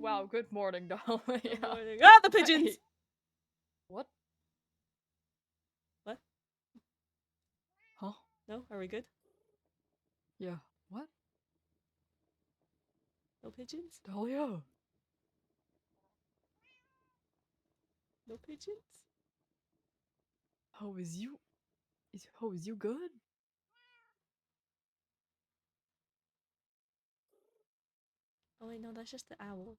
Wow, good morning, doll. Good Yeah. morning. Ah, the pigeons! Hey. What? What? Huh? No? Are we good? Yeah. What? No pigeons? Dahlia? No pigeons? How is you? How is you good? Oh wait, no, that's just the owl.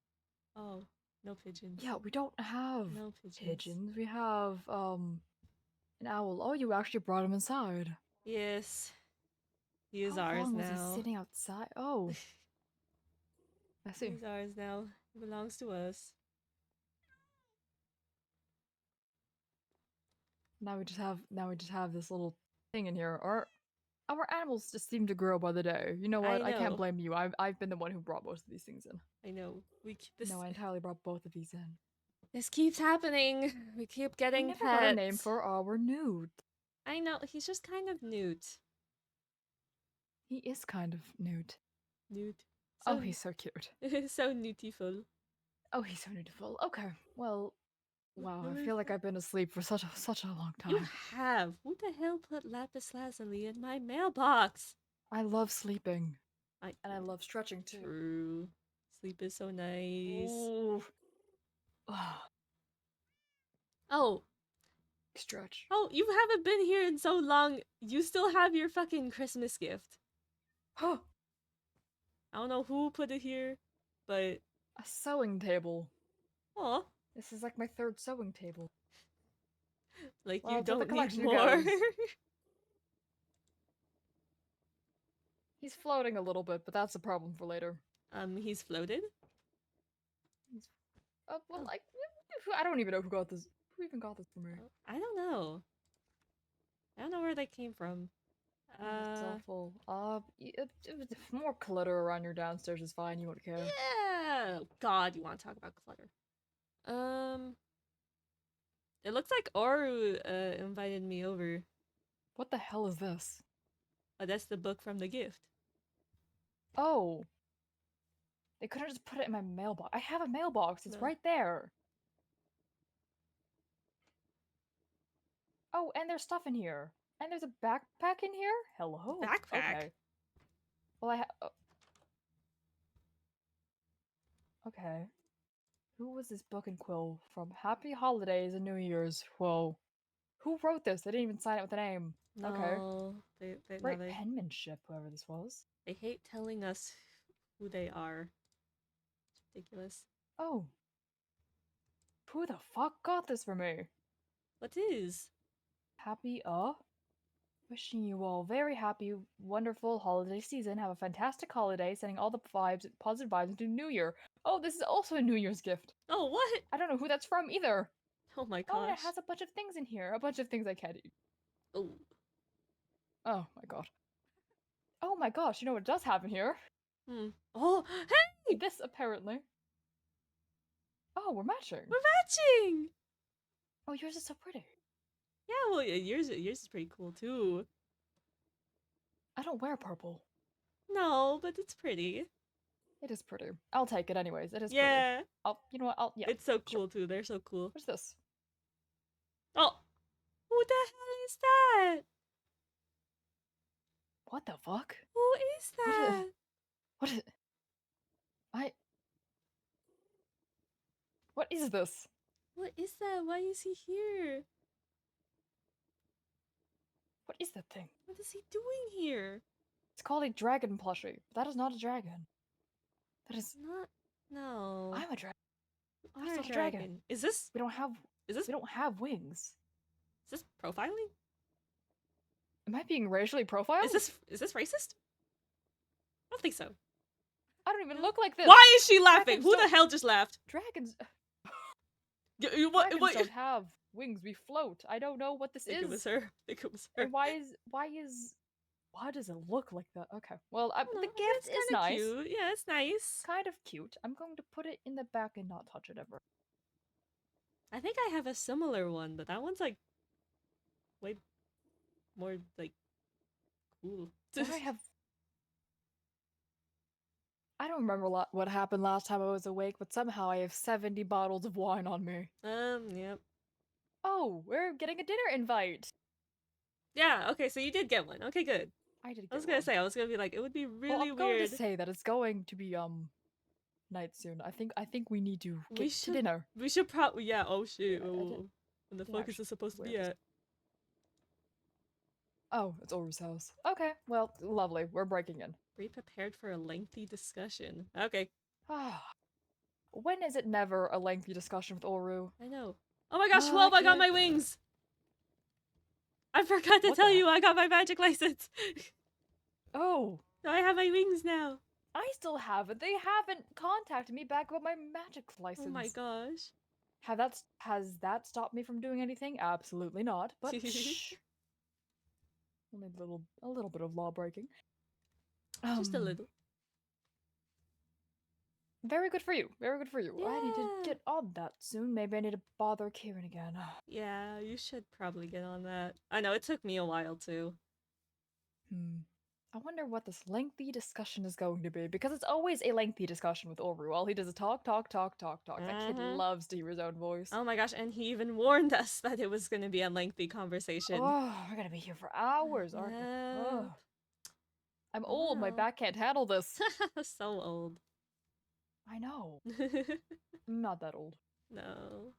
Oh, no pigeons. Yeah, we don't have No pigeons. pigeons. We have, an owl. Oh, you actually brought him inside. Yes. He is How ours long was he now. sitting outside? Oh, I He see. is ours now. He belongs to us. Now we just have this little thing in here. Our animals just seem to grow by the day. You know what? I I can't know. blame you. I've been the one who brought most of these things in. I know. No, I entirely brought both of these in. This keeps happening. We keep We getting never got a name pets. for our newt. I know. He's just kind of newt. He is kind of newt. Newt. Oh, he's so cute. So newtiful. Oh, he's so beautiful. Okay, well, wow. I feel like I've been asleep for such a long time. You have. Who the hell put lapis lazuli in my mailbox? I love sleeping, And I love stretching too. True. Sleep is so nice. Ooh. Oh. Stretch. Oh, you haven't been here in so long. You still have your fucking Christmas gift. Huh. I don't know who put it here, but A sewing table. oh, This is like my third sewing table. like Well, you it's what the don't need collection more. goes. He's floating a little bit, but that's a problem for later. He's floated. Well, like, I don't even know who got this. Who even got this for me? I don't know. I don't know where they came from. It's awful. More clutter around your downstairs is fine. You won't care. Yeah. God, you want to talk about clutter? It looks like Oru invited me over. What the hell is this? Oh, that's the book from the gift. Oh. They couldn't just put it in my mailbox. I have a mailbox. It's right there. Oh, and there's stuff in here. And there's a backpack in here? Hello. Backpack? Okay. Well, I have... Okay. Who was this book and quill from? Happy Holidays and New Year's. Whoa. Who wrote this? They didn't even sign it with a name. No, Okay. they Great penmanship, whoever this was. They hate telling us who they are. It's ridiculous. Oh. Who the fuck got this for me? What is? Happy, wishing you all very happy, wonderful holiday season. Have a fantastic holiday, sending all the positive vibes into New Year. Oh, this is also a New Year's gift. Oh, what? I don't know who that's from either. Oh my gosh. Oh, and it has a bunch of things in here. A bunch of things I can't eat. Oh. Oh my god. Oh my gosh, you know what it does have in here? Oh, hey! This, apparently. Oh, we're matching. We're matching! Oh, yours is so pretty. Yeah, well, yours is pretty cool, too. I don't wear purple. No, but it's pretty. It is pretty. I'll take it anyways. It is yeah. pretty. You know what? Yeah. It's so cool, too. They're so cool. What's this? Oh! Who the hell is that? What the fuck? Who is that? What is... What is this? What is that? Why is he here? What is that thing? What is he doing here? It's called a dragon plushie. That is not a dragon. That is not. No. I'm a dragon. That's not a dragon. Is this? We don't have. Is this? We don't have wings. Is this profiling? Am I being racially profiled? Is this racist? I don't think so. I don't even look like this. Why is she laughing? Dragons Who the hell just laughed? Dragons. What? Dragons don't have wings. We float. I don't know what this is. It was her. I think it was her. And why does it look like that? Okay. Well, the gift is kinda nice. Cute. Yeah, it's nice. Kind of cute. I'm going to put it in the back and not touch it ever. I think I have a similar one, but that one's like way more like cool. I don't remember what happened last time I was awake, but somehow I have 70 bottles of wine on me. Yep. Oh, we're getting a dinner invite. Yeah, okay, so you did get one. Okay, good. I did I was get gonna one. say, I was gonna be like, it would be Well, really I'm going to weird. say that it's going to be night soon. I think we need to We get to should dinner. we should probably yeah, oh shit. I Oh, when the didn't fuck is actually this supposed to wear be this. at? Oh, it's Oru's house. Okay, well, lovely. We're breaking in. Be prepared for a lengthy discussion. Okay. Ah, when is it never a lengthy discussion with Oru? I know. Oh my gosh, I 12, I got my can't. wings! I forgot to What the tell heck? you I got my magic license! Oh, So I have my wings now. I still haven't. They haven't contacted me back about my magic license. Oh my gosh. Has that stopped me from doing anything? Absolutely not. But shh. Only a little bit of law breaking. Just a little. Very good for you. Very good for you. I need to Yeah. get on that soon. Maybe I need to bother Kieran again. Yeah, you should probably get on that. I know, it took me a while too. I wonder what this lengthy discussion is going to be, because it's always a lengthy discussion with Oru. All he does is talk, talk, talk, talk, talk. That kid loves to hear his own voice. Oh my gosh, and he even warned us that it was going to be a lengthy conversation. Oh, we're gonna be here for hours, aren't we? Oh. I'm old. My Wow. back can't handle this. So old. I know. I'm not that old. No.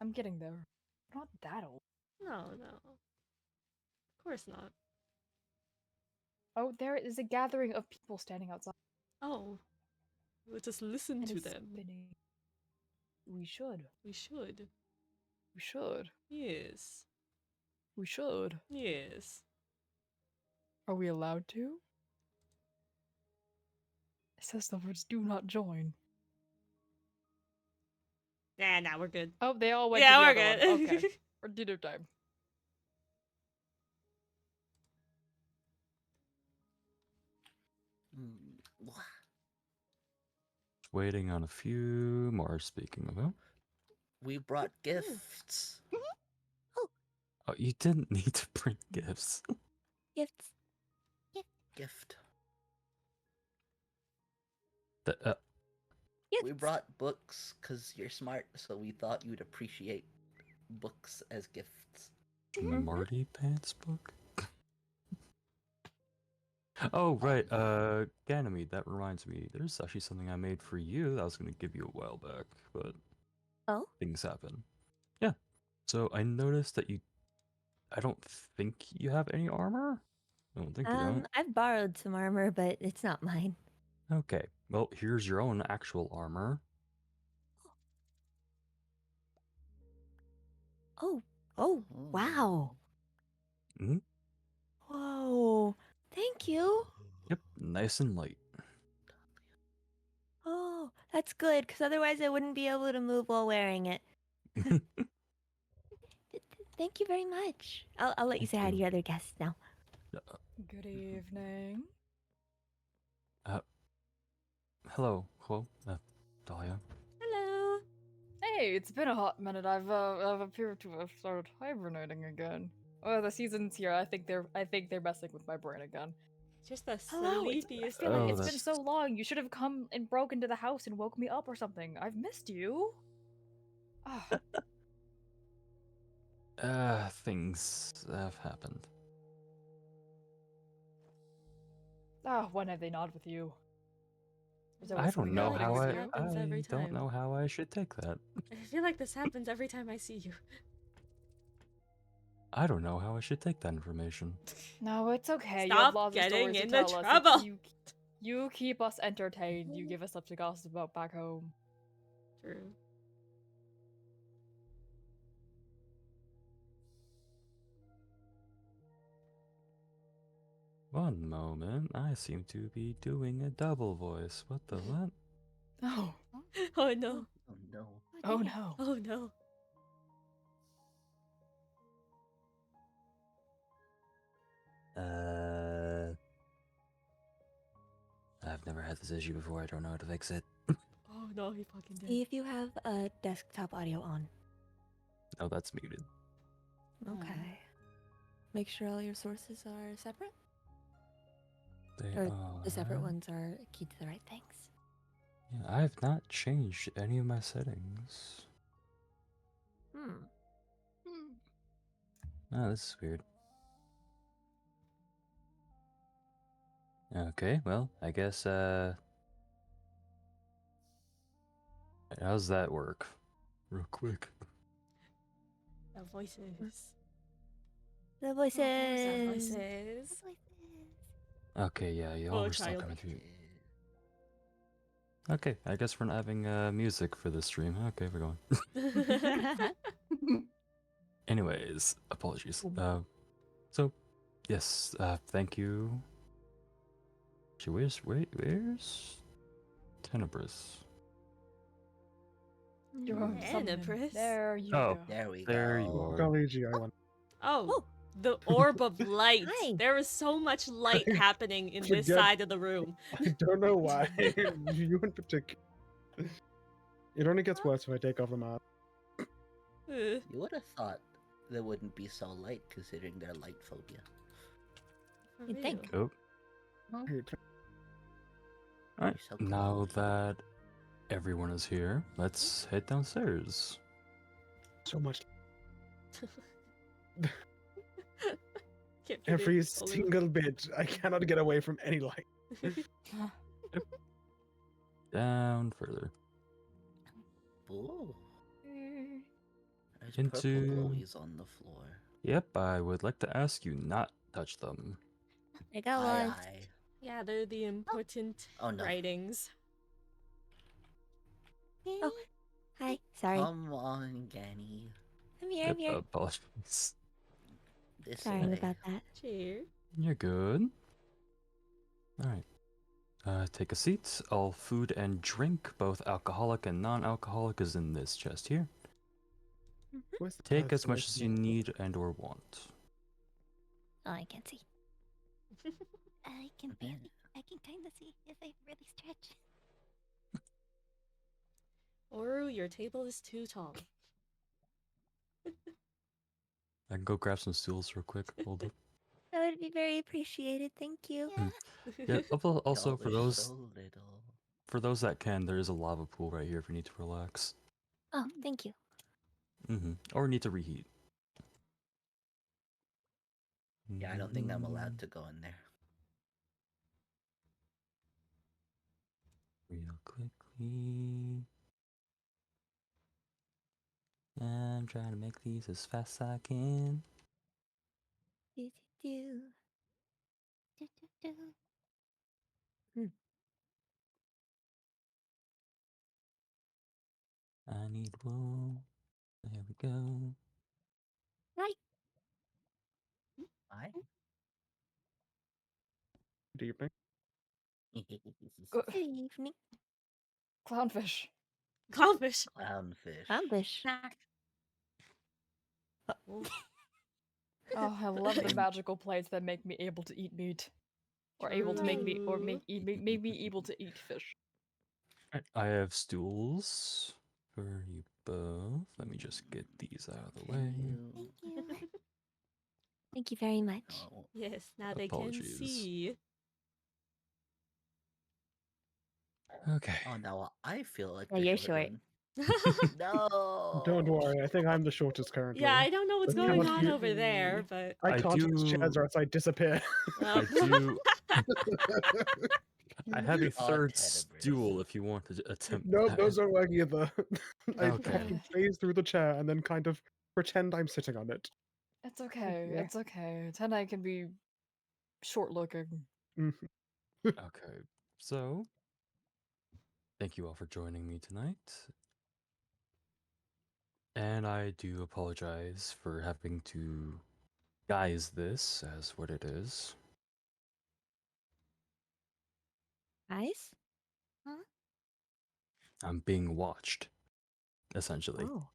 I'm getting there. I'm not that old. No, no. Of course not. Oh, there is a gathering of people standing outside. Oh. We'll just listen And to it's them. spinning. We should. We should. We should. Yes. We should. Yes. Are we allowed to? It says the words do not join. Nah, we're good. Oh, they all went Yeah, to the we're other good. one. Okay. For dinner time. Waiting on a few more, speaking of whom. We brought gifts. Oh, you didn't need to bring gifts. Gifts. Gift. We brought books because you're smart, so we thought you'd appreciate books as gifts. Marty Pants book? Oh, right, Ganymede, that reminds me. There's actually something I made for you that I was going to give you a while back, but Oh? things happen. Yeah, so I noticed that I don't think you have any armor? I don't think you don't. I've borrowed some armor, but it's not mine. Okay, well, here's your own actual armor. Oh, wow. Mhm. Whoa, thank you. Yep, nice and light. Oh, that's good, because otherwise I wouldn't be able to move while wearing it. Thank you very much. I'll let you say hi to your other guests now. Good evening. Hello, Dahlia. Hello. Hey, it's been a hot minute. I've appeared to have started hibernating again. Oh, the season's here. I think they're messing with my brain again. Just the Hello, I sleepiest. feel like Oh, it's been that's- so long. You should have come and broke into the house and woke me up or something. I've missed you. Things have happened. When have they not with you? There's always I don't something know like how this happening with you. happens every don't time. know how I should take that. I feel like this happens every time I see you. I don't know how I should take that information. No, it's okay. you Stop have lots of getting stories to into tell us. trouble. You keep us entertained. You give us stuff to gossip about back home. True. One moment, I seem to be doing a double voice. What the what? Oh. Oh no. Oh no. Oh no. Oh no. I've never had this issue before. I don't know how to fix it. Oh no, he fucking did. See if you have a desktop audio on. Oh, that's muted. Okay. Make sure all your sources are separate. They Or are. the separate ones are keyed to the right things. Yeah, I have not changed any of my settings. Hmm. Oh, this is weird. Okay, well, I guess, how's that work? Real quick. The voices. The The voices. voices. Okay, yeah, y'all Oh, were still child. coming through. Okay, I guess we're not having music for this stream. Okay, we're going. Anyways, apologies. So, yes, thank you. Gee, where's Tenebris? You're going to summon him. Tenebris? There you Oh. go. There we There you go. are. Golly gee, I won. Oh, Oh. the orb of light. Hi. There is so much light happening in this Forget- side of the room. I don't know why. You in particular. It only gets worse if I take off a mask. Ugh. You would have thought they wouldn't be so light considering their light phobia. For You'd think. real. Oh, Here, alright. so Now glowy. that everyone is here, let's head downstairs. so much. Can't fit Every in. single bit. I cannot get away from any light. Down further. Ooh. There's Into- purple glowies on the floor. Yep, I would like to ask you not touch them. I got Aye, one. aye. Yeah, they're the important Oh no. writings. Oh, hi. Sorry. Come on, Ganny. I'm here. Yep, I'm here. apologies. This Sorry way. about that. Cheers. You're good. Alright. Take a seat. All food and drink, both alcoholic and non-alcoholic, is in this chest here. Where's the Take as much person as you need and or want. Oh, I can't see. I can Mhm. barely. I can kind of see if I really stretch. Oru, your table is too tall. I can go grab some stools real quick. Hold up. That would be very appreciated. Thank you. Yeah. Yeah, also Y'all for are those so little. for those that can, there is a lava pool right here if you need to relax. Oh, thank you. Or need to reheat. Yeah, I don't think I'm allowed to go in there. Real quickly. I'm trying to make these as fast as I can. Do, do, Do, do, do. I need wool. There we go. Right. I. Good evening. Good. Good evening. Clownfish. Clownfish. Clownfish. Ambush. Oh, Oh, I love the magical plates that make me able to eat meat. Or able to make me, or True. make me able to eat fish. Alright, I have stools for you both. Let me just get these out of the way. Can you... Thank you. Thank you very much. Oh, Yes, now they can Apologies. see. Okay. oh, now I feel like Yeah, the you're short short. one. No. Don't worry, I think I'm the shortest currently. Yeah, I don't know what's But going cannot on you- over there, but I I can't use do- chairs or else I disappear. well, I do. I have a Oh, third Tenebris. stool if you want to attempt No, that. those don't work either. I Okay. have to phase through the chair and then kind of pretend I'm sitting on it. It's okay. Yeah. It's okay. Tendai can be short looking. Mhm. Okay. So, thank you all for joining me tonight. And I do apologize for having to guise this as what it is. Guys? I'm being watched, essentially. Oh.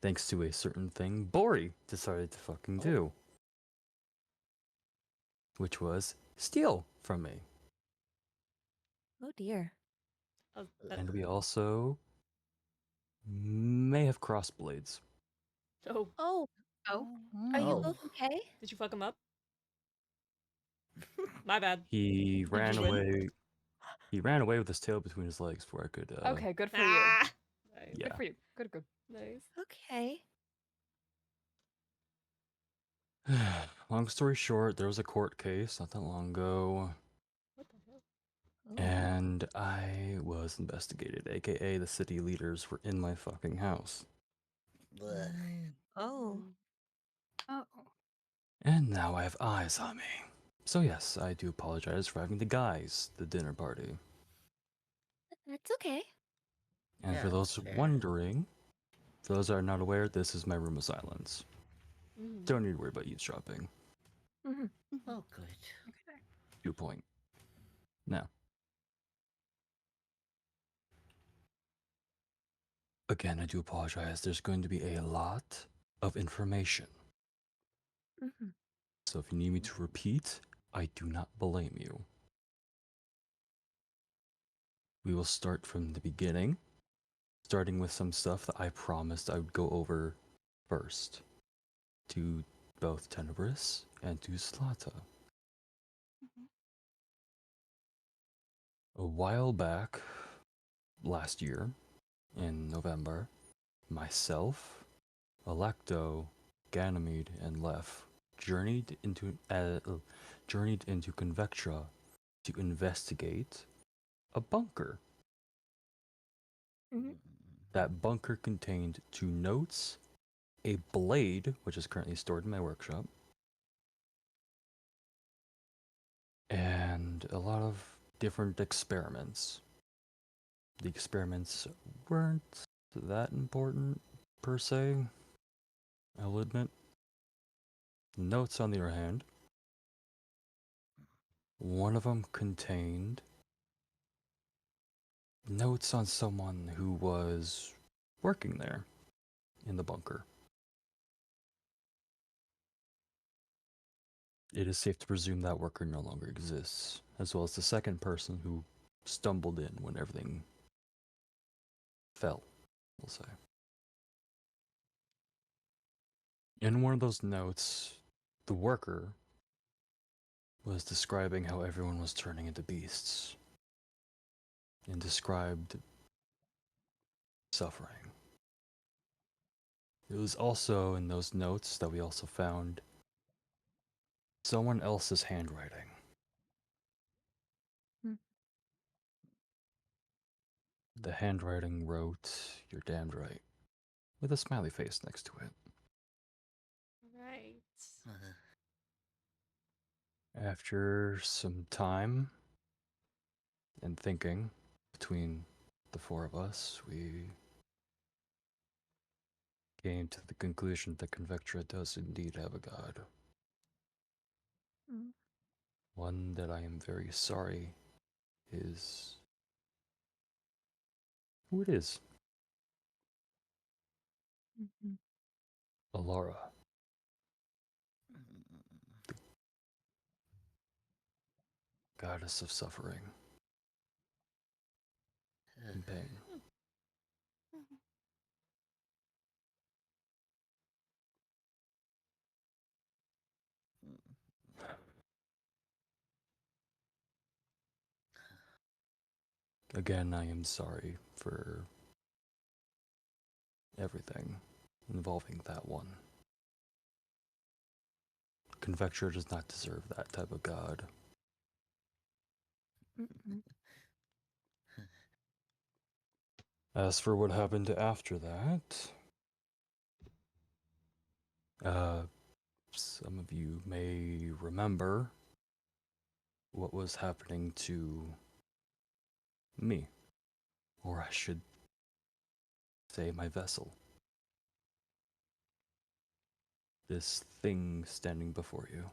Thanks to a certain thing Bori decided to fucking do. Which was steal from me. Oh dear. oh, And we also may have crossed blades. oh, Oh. Oh. Are you Oh. both okay? did you fuck him up? My bad. He ran you win? away. He ran away with his tail between his legs before I could. Okay, good for you. Ah! Nice. Yeah. Good for you. Good, good. Nice. Okay. Long story short, there was a court case not that long ago, What the hell? and I was investigated, aka the city leaders were in my fucking house. Ugh. Oh. Oh. And now I have eyes on me. So yes, I do apologize for having the dinner party. That's okay. And Yeah, for that's those fair. wondering, for those that are not aware, this is my room of silence. Mm. Don't need to worry about eavesdropping. Mm-hmm. Oh, good. To a point. Now. Again, I do apologize. There's going to be a lot of information. Mm-hmm. So if you need me to repeat, I do not blame you. We will start from the beginning, starting with some stuff that I promised I would go over first, to both Tenebris and to Slata. A while back, last year, in November, myself, Electo, Ganymede, and Lef journeyed into Convectra to investigate a bunker. Mhm. That bunker contained 2 notes, a blade, which is currently stored in my workshop, and a lot of different experiments. The experiments weren't that important, per se, I'll admit. Notes, on the other hand, one of them contained notes on someone who was working there in the bunker. It is safe to presume that worker no longer exists, as well as the second person who stumbled in when everything fell, we'll say. In one of those notes, the worker was describing how everyone was turning into beasts, and described suffering. It was also in those notes that we also found someone else's handwriting. Hmm. The handwriting wrote, "You're damned right," with a smiley face next to it. Right. Uh, After some time and thinking between the 4 of us, we came to the conclusion that Convectra does indeed have a god. Mm. One that I am very sorry is who it is. Mhm. Alara, goddess of suffering and pain. Again, I am sorry for everything involving that one. Convectra does not deserve that type of god. Mm-mm. As for what happened after that, some of you may remember what was happening to me, or I should say my vessel. This thing standing before you.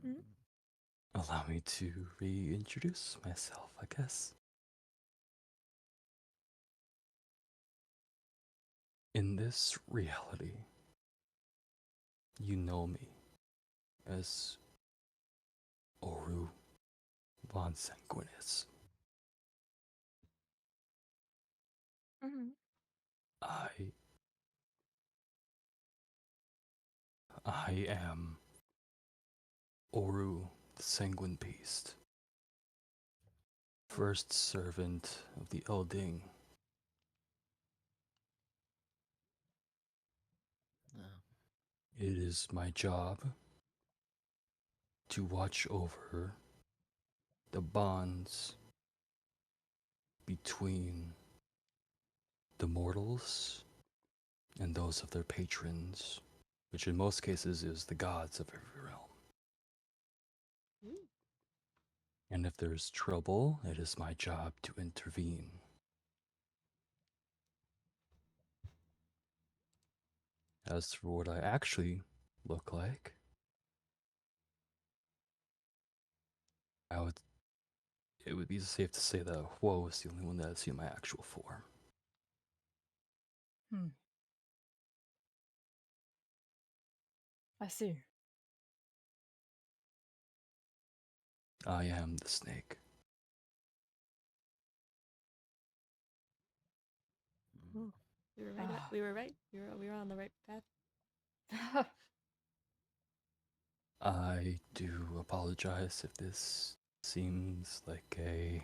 Mm. Allow me to reintroduce myself, I guess. In this reality, you know me as Oru von Sanguinis. Mhm. I am Oru, the Sanguine Beast, first servant of the Elding. Oh. It is my job to watch over the bonds between the mortals and those of their patrons, which in most cases is the gods of every realm. Mm. And if there's trouble, it is my job to intervene. As for what I actually look like, it would be safe to say that Huo is the only one that has seen my actual form. I see. I am the snake. Mm. We were right. Ah. We were right. We were on the right path. I do apologize if this seems like a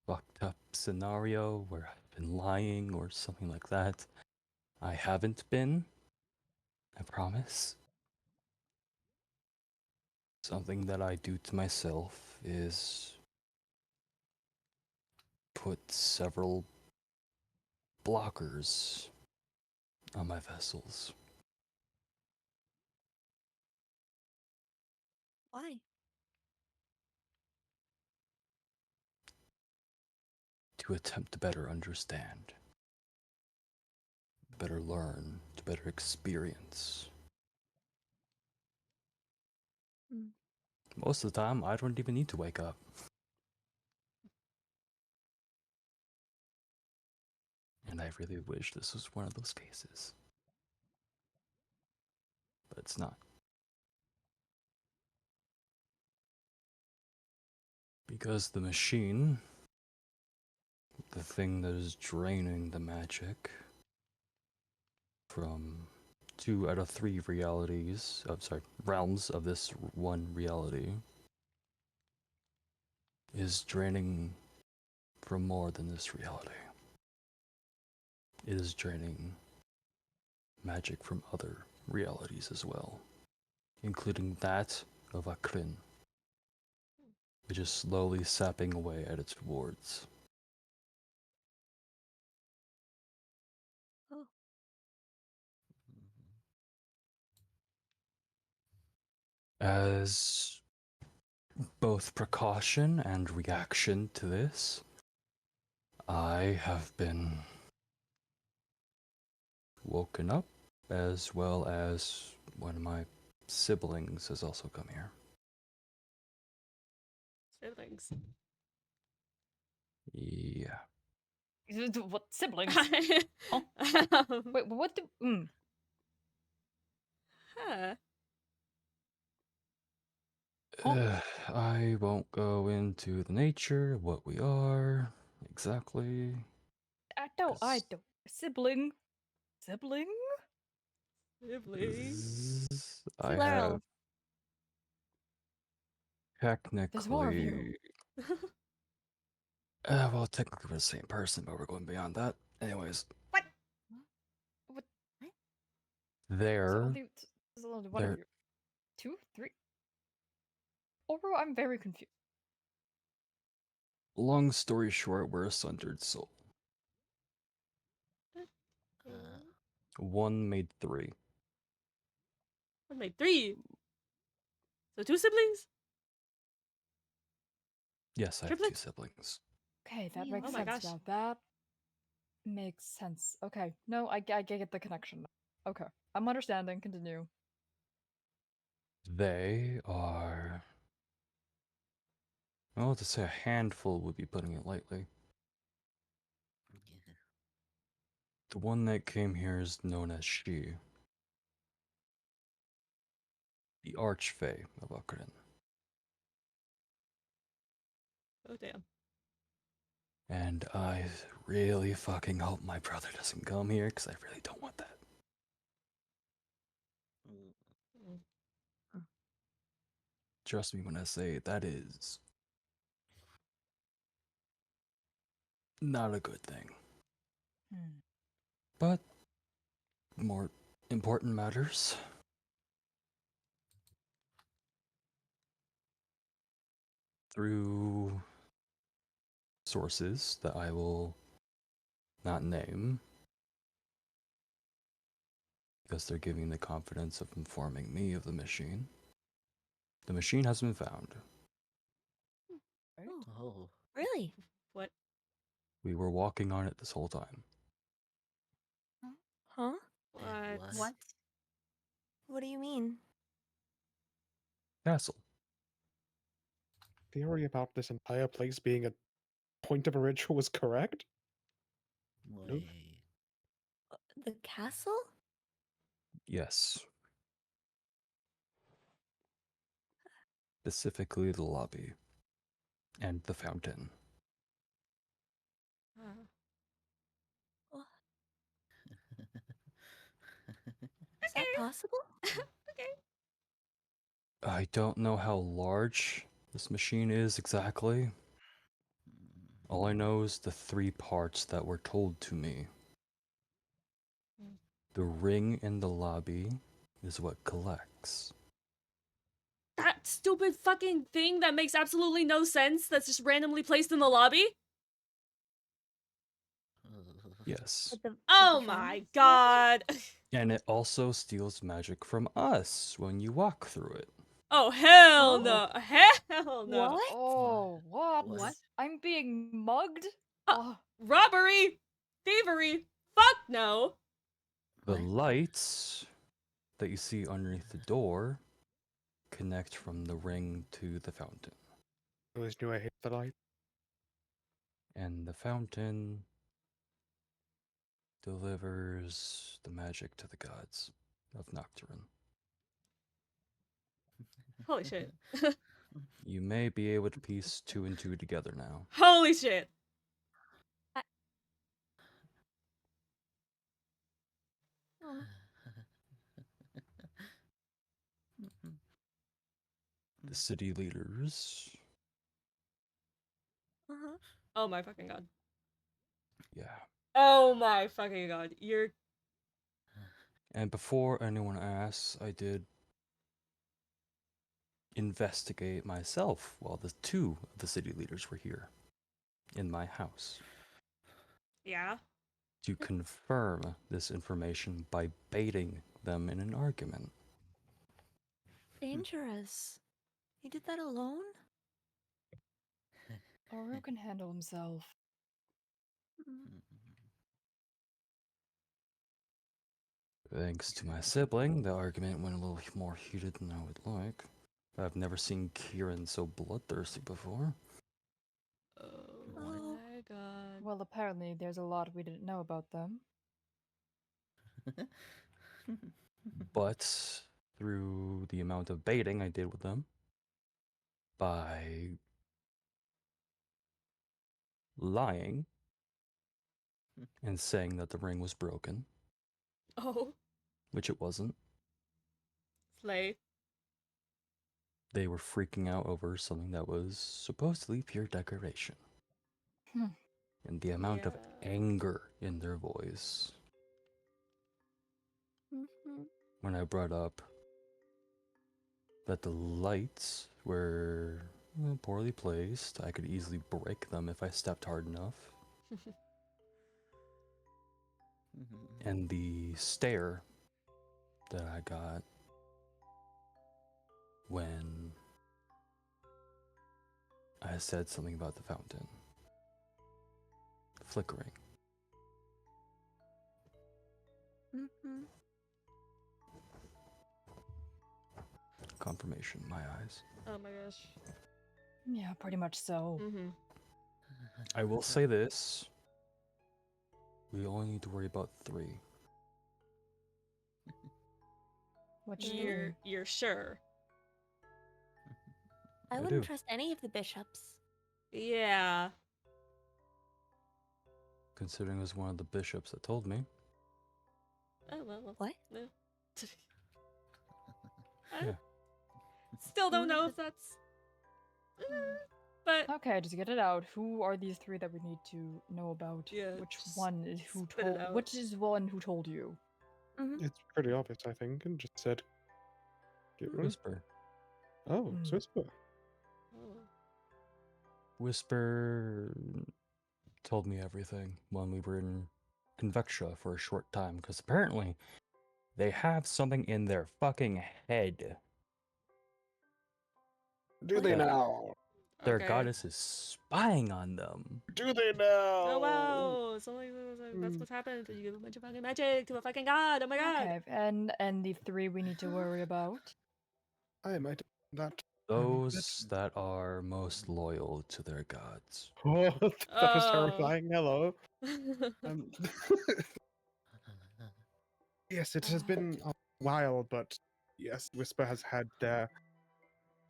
fucked up scenario where I've been lying or something like that. I haven't been. I promise. Something that I do to myself is put several blockers on my vessels Why? to attempt to better understand, to better learn, to better experience. Mm. Most of the time, I don't even need to wake up. And I really wish this was one of those cases. But it's not. Because the machine, the thing that is draining the magic from 2 out of 3 realms of this one reality, is draining from more than this reality. It is draining magic from other realities as well, including that of Akrin, which is slowly sapping away at its wards. Oh. As both precaution and reaction to this, I have been woken up, as well as one of my siblings has also come here. Siblings. Yeah. What siblings? Um, Wait, what do? huh. I won't go into the nature of what we are exactly. I don't. 'Cause Sibling. Sibling. Siblings. I Plural. have There's more of you. technically. Well, technically we're the same person, but we're going beyond that. Anyways, What? there, There's only one of there. you. 2, 3. Oro, I'm very confused. Long story short, we're a sundered soul. Uh, One made 3. I made 3. So 2 siblings? Yes, I have 2 Triplets? siblings. Okay, that We makes Oh my sense gosh. now. That makes sense. Okay, no, I get the connection now. Okay, I'm understanding. Continue. They are. Well, to say a handful would be putting it lightly. yeah. The one that came here is known as She, the Archfey of Akrin. Oh damn. And I really fucking hope my brother doesn't come here, because I really don't want that. Mm. Mm. trust me when I say that is not a good thing. Hmm. But more important matters. Through sources that I will not name, because they're giving the confidence of informing me of the machine. The machine has been found. Oh, Oh. really? What? We were walking on it this whole time. Huh? And What? What? What do you mean? Castle. Theory about this entire place being a point of a ritual was correct? Nope. Wait. The castle? Yes. Specifically the lobby. And the fountain. Oh, is that possible? Okay. I don't know how large this machine is exactly. All I know is the 3 parts that were told to me. Hmm. The ring in the lobby is what collects. That stupid fucking thing that makes absolutely no sense that's just randomly placed in the lobby? Yes. At the Oh front my of the god. And it also steals magic from us when you walk through it. Oh hell Oh. no. Hell no. What? Oh, what? What? I'm being mugged? Uh, Oh, Robbery! Thievery! Fuck no! The What? lights that you see underneath the door connect from the ring to the fountain. I always knew I hated the light. And the fountain delivers the magic to the gods of Nocturin. Holy shit. You may be able to piece 2 and 2 together now. Holy shit. Oh. The city leaders, Uh-huh. Oh my fucking god. yeah. Oh my fucking god. You're. And before anyone asks, I did investigate myself while the 2 of the city leaders were here in my house Yeah. to confirm this information by baiting them in an argument. Dangerous. You did that alone? Oru can handle himself. Mm. Thanks to my sibling, the argument went a little more heated than I would like. I've never seen Kieran so bloodthirsty before. Oh What? my god. Well, apparently there's a lot we didn't know about them. But through the amount of baiting I did with them, by lying and saying that the ring was broken, Oh. which it wasn't, Slay. they were freaking out over something that was supposedly pure decoration. Hmm. And the amount of Yeah. anger in their voice Mhm. when I brought up that the lights were poorly placed. I could easily break them if I stepped hard enough. And the stare that I got when I said something about the fountain flickering. Mhm. Confirmation in my eyes. Oh my gosh. Yeah, pretty much so. Mm-hmm. I will say this. We only need to worry about 3. Which You're sure? I I wouldn't do. trust any of the bishops. Yeah. Considering it was one of the bishops that told me. Oh well. What? No. Yeah. Still don't know if that's. But Okay, just get it out. Who are these three that we need to know about? Yeah, Which just one is who spit it told? out. Which is one who told you? It's pretty obvious, I think, and just said, "Get rid of-" Whisper. Oh, it's Hmm. Whisper. oh. Whisper told me everything when we were in Convexia for a short time, because apparently they have something in their fucking head. Do they That now? their Okay. goddess is spying on them. Do they now? Oh wow! So like, that's Mm. what's happened. You give a bunch of fucking magic to a fucking god. Oh my god! Okay, and the three we need to worry about. I might have that. Those that are most loyal to their gods. Oh, that was Oh. terrifying. Hello. Um, yes, it has been a while, but yes, Whisper has had their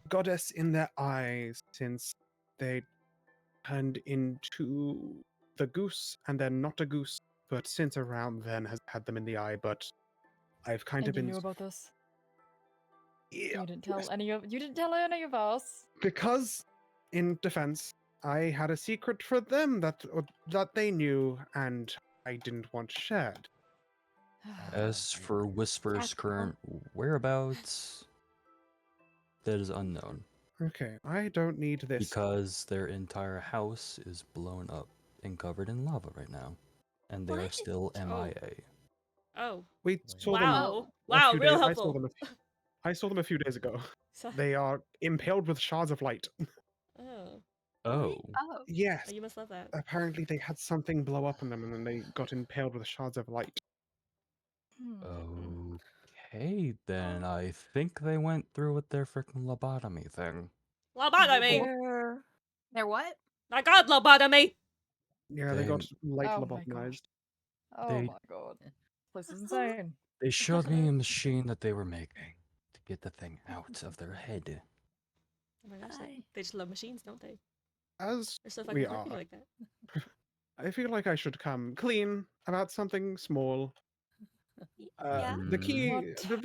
goddess in their eyes since they turned into the goose, and then not a goose, but since around then has had them in the eye. But I've kind And of you been knew about this? yeah, You didn't tell any of us. because in defense, I had a secret for them that they knew, and I didn't want shared. As for Whisper's Tactical. current whereabouts, that is unknown, Okay, I don't need this. because their entire house is blown up and covered in lava right now, and they are What? still Oh. MIA. Oh. We saw Wow. them. Wow. few Real days, helpful. I saw them a few days ago. So- They are impaled with shards of light. oh. Oh, Oh. Yes. Oh, you must love that. Apparently, they had something blow up on them, and then they got impaled with shards of light. Hmm. okay then. I think they went through with their freaking lobotomy thing. Lobotomy. They're what? My god, lobotomy. Yeah, they They- got light Oh my god. lobotomized. Oh They- my god. This is insane. They showed me a machine that they were making to get the thing out of their head. Oh my gosh, I- they just love machines, don't they? As They're so we fucking quirky are, like that. I feel like I should come clean about something small. Yeah. The key, What? the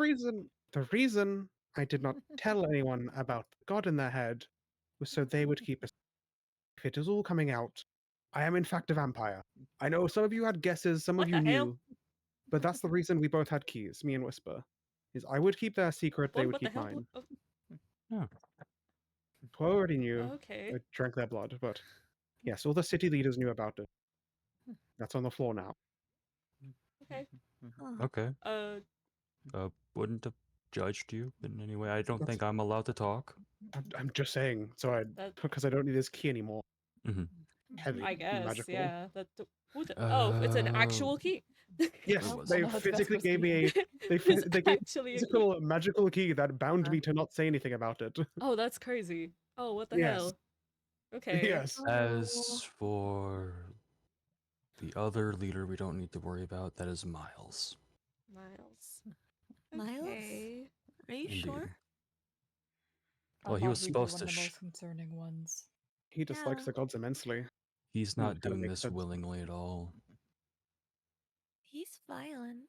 reason I did not tell anyone about God in their head was so they would keep us. If it is all coming out, I am in fact a vampire. I know some of you had guesses, some What of you the hell? knew, but that's the reason we both had keys, me and Whisper. Is I would keep their secret, they would What the keep hell? mine. Oh, I already knew. okay. I drank their blood, but yes, all the city leaders knew about it. That's on the floor now. Okay. Oh. Okay. Wouldn't have judged you in any way. I don't think I'm allowed to talk. I'm just saying, That because I don't need this key anymore. Mm-hmm. Heavy, I guess, magical. yeah. Oh, it's an Oh. actual key. Yes, What was they it? No, it's physically Vesper's gave key. me they It's gave me a actually a key. physical magical key that bound me to not say anything about it. Oh, that's crazy. Oh, what the Yes. hell? Okay. Yes. As for the other leader we don't need to worry about, that is Miles. Miles. Miles? Okay. Are you Indeed. sure? I Well, he thought was he'd be supposed one to of the most concerning ones. He dislikes Yeah. the gods immensely. He's Hmm, not kinda doing makes this sense. willingly at all. He's violent.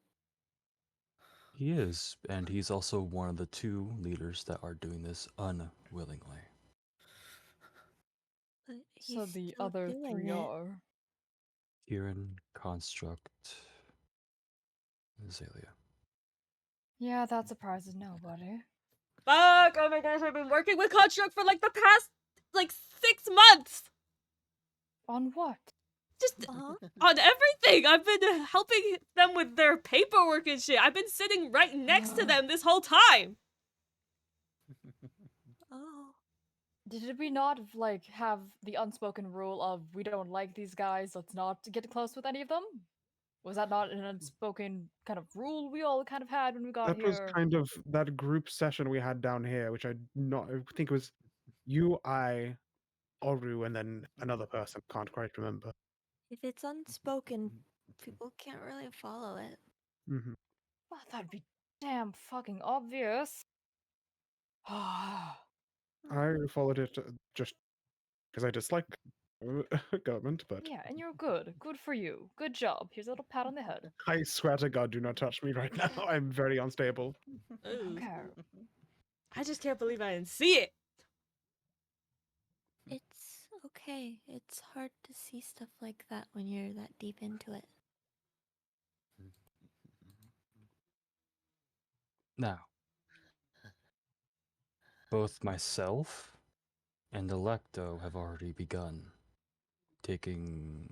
He is, and he's also one of the two leaders that are doing this unwillingly. But So he's the still other doing three it. are. Kieran, Construct, Azalea. Yeah, that surprises nobody. Fuck! Oh my gosh, I've been working with Construct for like the past 6 months! On what? Just Uh-huh. on everything! I've been helping them with their paperwork and shit. I've been sitting right next to them this whole time! Oh. Did we not have the unspoken rule of we don't like these guys, let's not get close with any of them? Was that not an unspoken kind of rule we all kind of had when we got That here? was kind of that group session we had down here, which I think it was you, I, Oru, and then another person. Can't quite remember. If it's unspoken, people can't really follow it. Hmm. Well, that'd be damn fucking obvious. I followed it just because I dislike government, but Yeah, and you're good. Good for you. Good job. Here's a little pat on the head. I swear to God, do not touch me right now. I'm very unstable. Ooh. Okay. I just can't believe I didn't see it. It's okay. It's hard to see stuff like that when you're that deep into it. Now, both myself and Electo have already begun taking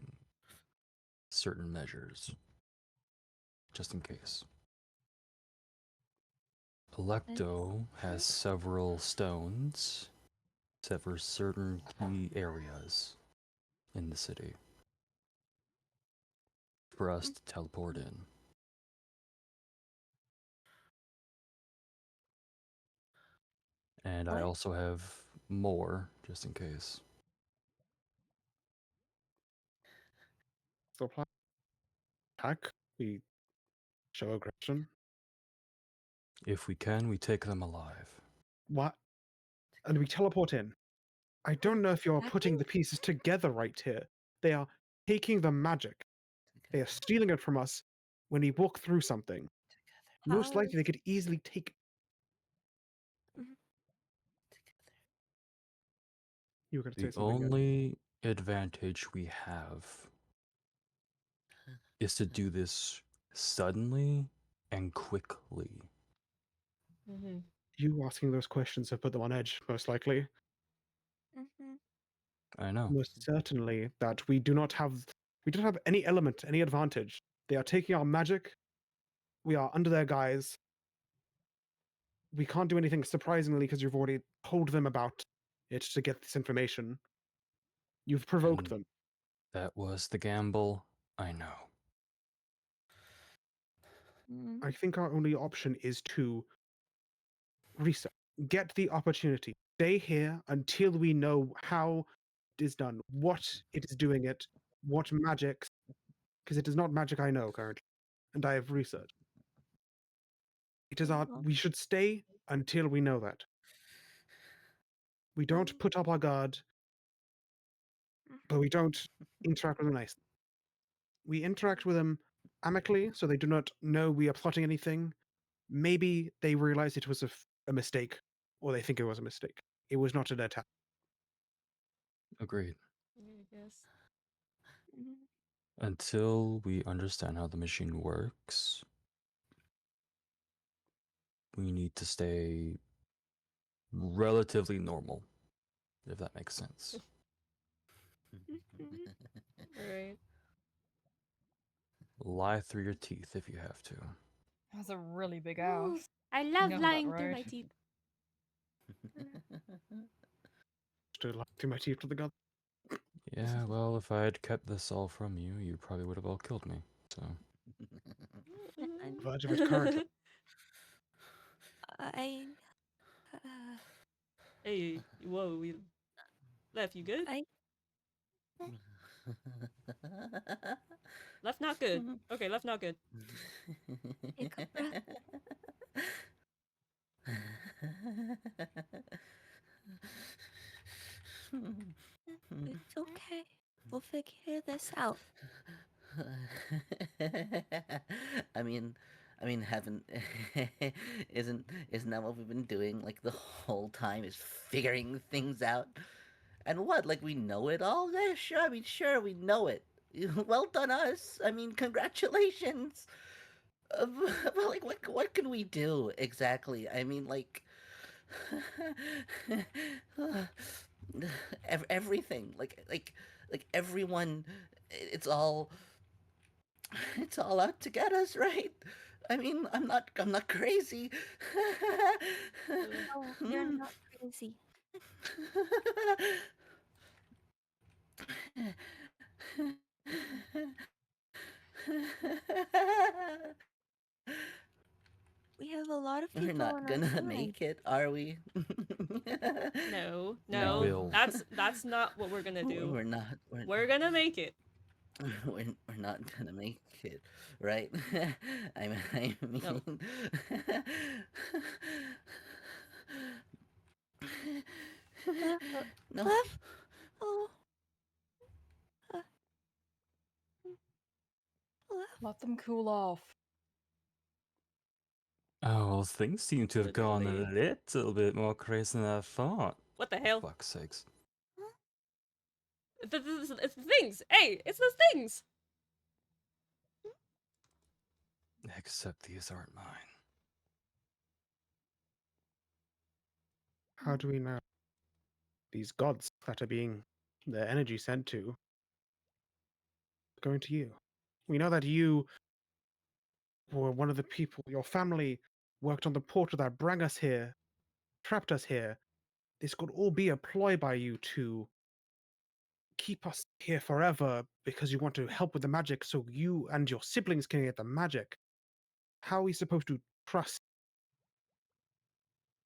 certain measures, just in case. Electo has several stones set for certain key areas in the city for us to teleport in. And I What? also have more, just in case. So plan attack. We show aggression. If we can, we take them alive. What? And we teleport in. I don't know if you're putting Attacking? the pieces together right here. They are taking the magic. They are stealing it from us when we walk through something. Most How likely, they could easily take. Mhm. You were going to The say something. only advantage we have is to do this suddenly and quickly. Mm-hmm. You asking those questions have put them on edge, most likely. Mhm. I know. Most certainly that we don't have any element, any advantage. They are taking our magic. We are under their guise. We can't do anything surprisingly because you've already told them about it to get this information. You've provoked And them. that was the gamble. I know. Mm. I think our only option is to research, get the opportunity, stay here until we know how it is done, what it is doing it, what magics, because it is not magic I know currently, and I have researched. It is our. Well, We should stay until we know that. We don't put up our guard, but we don't interact with them nicely. We interact with them amicably, so they do not know we are plotting anything. Maybe they realize it was a mistake, or they think it was a mistake. It was not an attack. Agreed. Yes. Mhm. Until we understand how the machine works, we need to stay relatively normal, if that makes sense. Mhm. Right. Lie through your teeth if you have to. That's a really big Ooh, ass. I You love know that, lying through my right? teeth. To lie through my teeth to the god. Yeah, well, if I had kept this all from you, you probably would have all killed me. So, Verge of it currently. I, Hey, whoa, we left. You good? I, Left not good. Okay, left not good. take a breath. It's okay. We'll figure this out. I mean, haven't isn't that what we've been doing like the whole time? Is figuring things out? And what? Like we know it all? Yeah, sure. I mean, sure, we know it. Well done, us. I mean, congratulations. But like, what can we do exactly? I mean, like, everything. Like everyone. It's all it's all out to get us, right? I mean, I'm not crazy. Oh, you're not crazy. We have a lot of We're people on not our gonna side. make it, are we? No, we no, will. that's not what we're gonna do. We're not. We're gonna make it. We're not gonna make it, right? I No. mean, no. Clef? Oh, uh, Clef? Let them cool off. Oh, Well, things seem to have gone a Literally. little bit more crazy than I thought. What the hell? Fuck's sakes. It's the things! Hey, it's those things! Except these aren't mine. How do we know these gods that are being their energy sent to going to you? We know that you were one of the people, your family worked on the portal that brought us here, trapped us here. This could all be a ploy by you to keep us here forever because you want to help with the magic so you and your siblings can get the magic. How are we supposed to trust?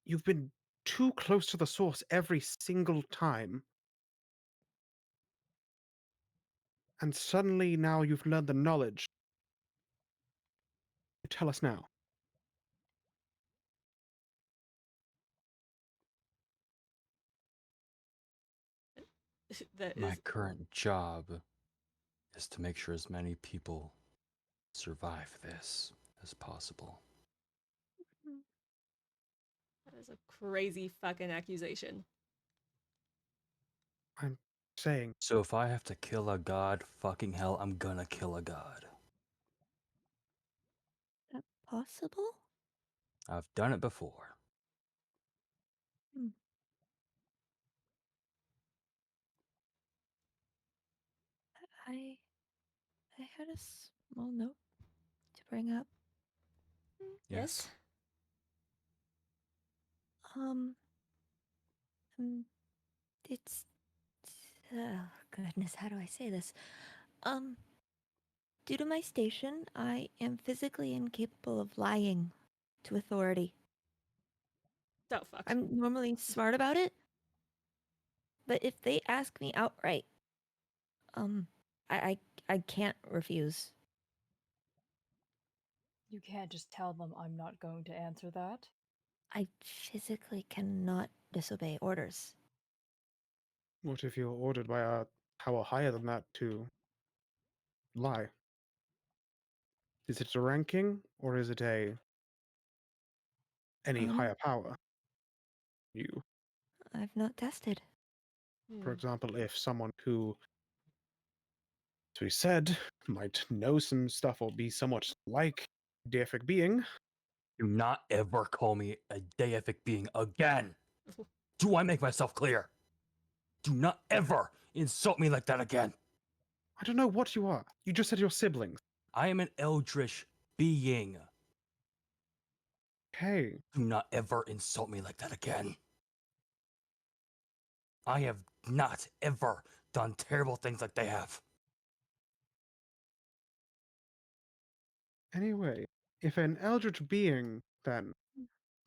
You've been too close to the source every single time. And suddenly now you've learned the knowledge. Tell us now. That My is current job is to make sure as many people survive this as possible. a crazy fucking accusation. I'm saying, So if I have to kill a god, fucking hell, I'm gonna kill a god. That possible? I've done it before. Hmm. I I had a small note to bring up. Yes? Um, um it's oh goodness, how do I say this? Um, due to my station, I am physically incapable of lying to authority. Oh, fuck. I'm normally smart about it, but if they ask me outright, um, I can't refuse. You can't just tell them I'm not going to answer that. I physically cannot disobey orders. what if you're ordered by a power higher than that to lie? Is it a ranking or is it a any Um, higher power? You, I've not tested. for Hmm. example, if someone who, as we said, might know some stuff or be somewhat like deific being, Do not ever call me a deific being again. Do I make myself clear? Do not ever insult me like that again. I don't know what you are. You just said your siblings. I am an eldritch being. Hey, Do not ever insult me like that again. I have not ever done terrible things like they have. anyway, if an eldritch being then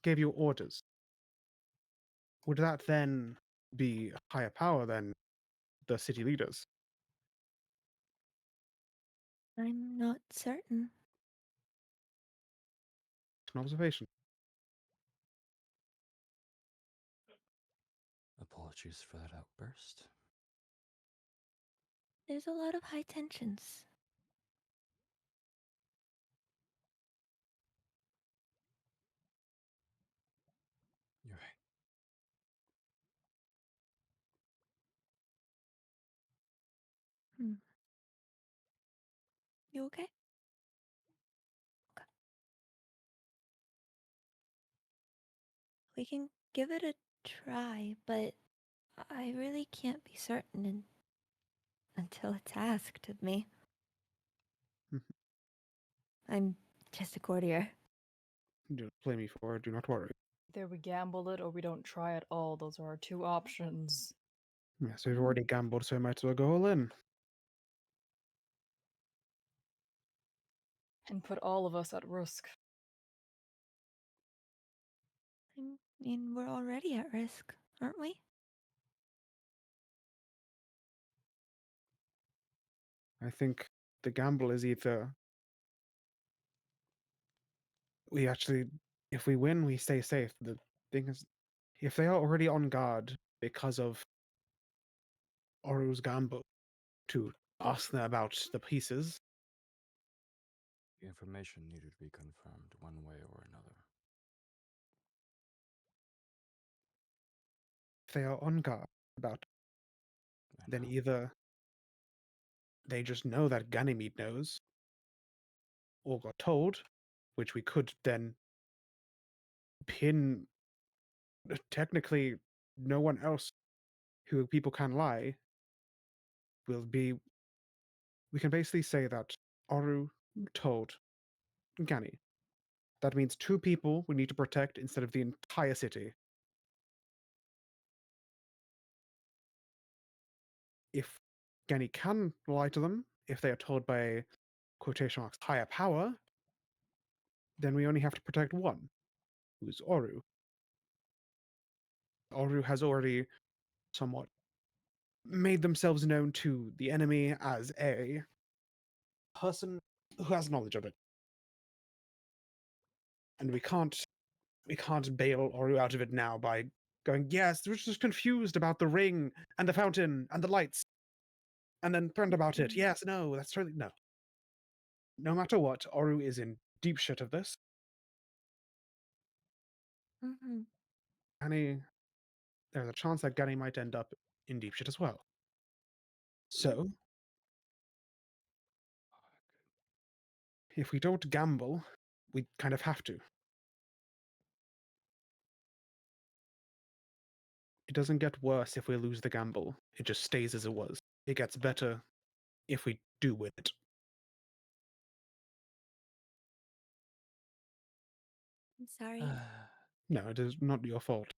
gave you orders, would that then be a higher power than the city leaders? I'm not certain. An observation. Apologies for that outburst. There's a lot of high tensions. You're right. Hmm. You okay? Okay. We can give it a try, but I really can't be certain until it's asked of me. I'm just a courtier. Do not blame me for it, do not worry. Either we gamble it or we don't try at all. Those are our two options. Yes, we've already gambled, so we might as well go all in. And put all of us at risk. I mean, we're already at risk, aren't we? I think the gamble is either we actually, if we win, we stay safe. The thing is, if they are already on guard because of Oru's gamble to ask them about the pieces, The information needed to be confirmed one way or another. they are on guard about, I then know. either they just know that Ganymede knows, or got told, which we could then pin technically no one else who people can lie will be. We can basically say that Oru told Gani. That means two people we need to protect instead of the entire city. If Gani can lie to them, if they are told by a quotation marks higher power, then we only have to protect one, who's Oru. Oru has already somewhat made themselves known to the enemy as a person who has knowledge of it. And we can't bail Oru out of it now by going, yes, they're just confused about the ring and the fountain and the lights, and then threatened about it. Yes, no, that's totally no. No matter what, Oru is in deep shit of this. Mm-hmm. Gani, there's a chance that Gani might end up in deep shit as well. So, if we don't gamble, we kind of have to. It doesn't get worse if we lose the gamble. It just stays as it was. It gets better if we do win it. I'm sorry. No, it is not your fault.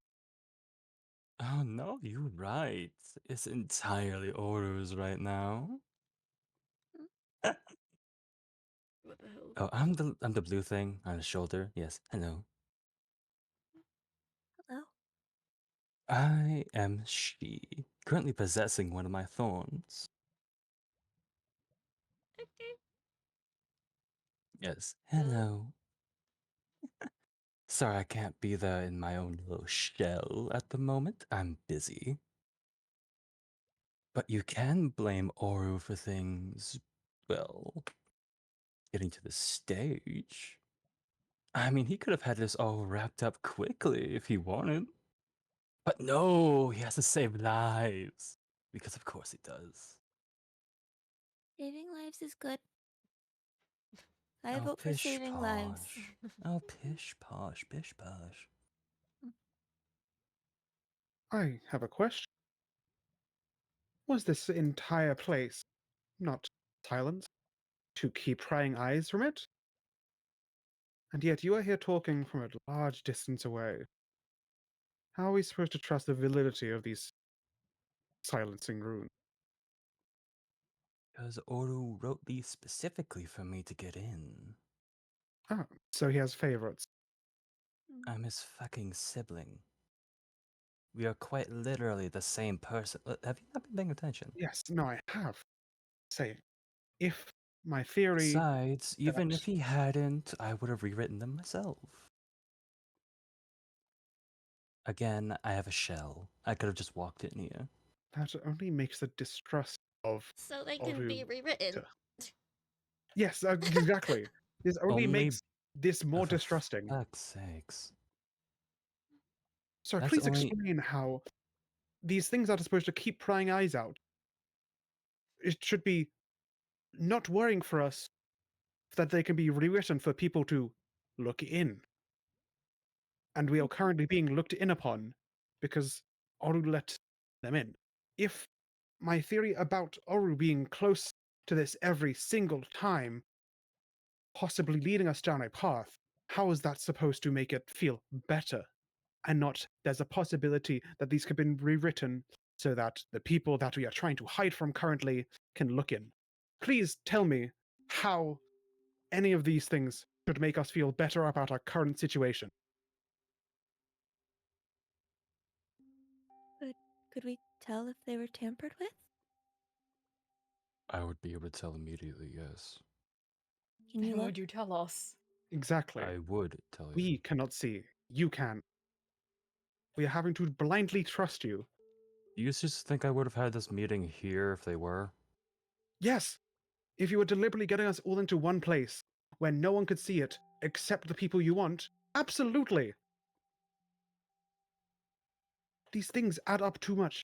Oh no, you're right. It's entirely Oru's right now. What the hell? Oh, I'm the blue thing on his shoulder. Yes, hello. Hello. I am she, currently possessing one of my thorns. Okay. Yes, hello. Sorry, I can't be there in my own little shell at the moment. I'm busy. But you can blame Oru for things, well, getting to the stage. I mean, he could have had this all wrapped up quickly if he wanted. But no, he has to save lives. Because of course he does. Saving lives is good. I Oh, vote for pish saving lives. posh. Oh, pish posh, pish posh. I have a question. Was this entire place not silence to keep prying eyes from it? And yet you are here talking from a large distance away. How are we supposed to trust the validity of these silencing runes? Because Oru wrote these specifically for me to get in. Ah, so he has favorites. I'm his fucking sibling. We are quite literally the same person. Have you not been paying attention? Yes, no, I have. Saying, if my theory Besides, even that if he hadn't, I would have rewritten them myself. Again, I have a shell. I could have just walked in here. that only makes the distrust of So they can be Oru. rewritten. Yes, exactly. This only Only makes this Oh, more for distrusting. fuck's sakes. So That's please only explain how these things that are supposed to keep prying eyes out. It should be not worrying for us that they can be rewritten for people to look in. And we are currently being looked in upon because Oru let them in. If my theory about Oru being close to this every single time, possibly leading us down a path, how is that supposed to make it feel better? And not there's a possibility that these could be rewritten so that the people that we are trying to hide from currently can look in. Please tell me how any of these things could make us feel better about our current situation. Could we tell if they were tampered with? I would be able to tell immediately, yes. Can you Then look? would you tell us? Exactly. I would tell you. We cannot see. You can. We are having to blindly trust you. Do you just think I would have had this meeting here if they were? Yes, if you were deliberately getting us all into one place where no one could see it except the people you want, absolutely. these things add up too much.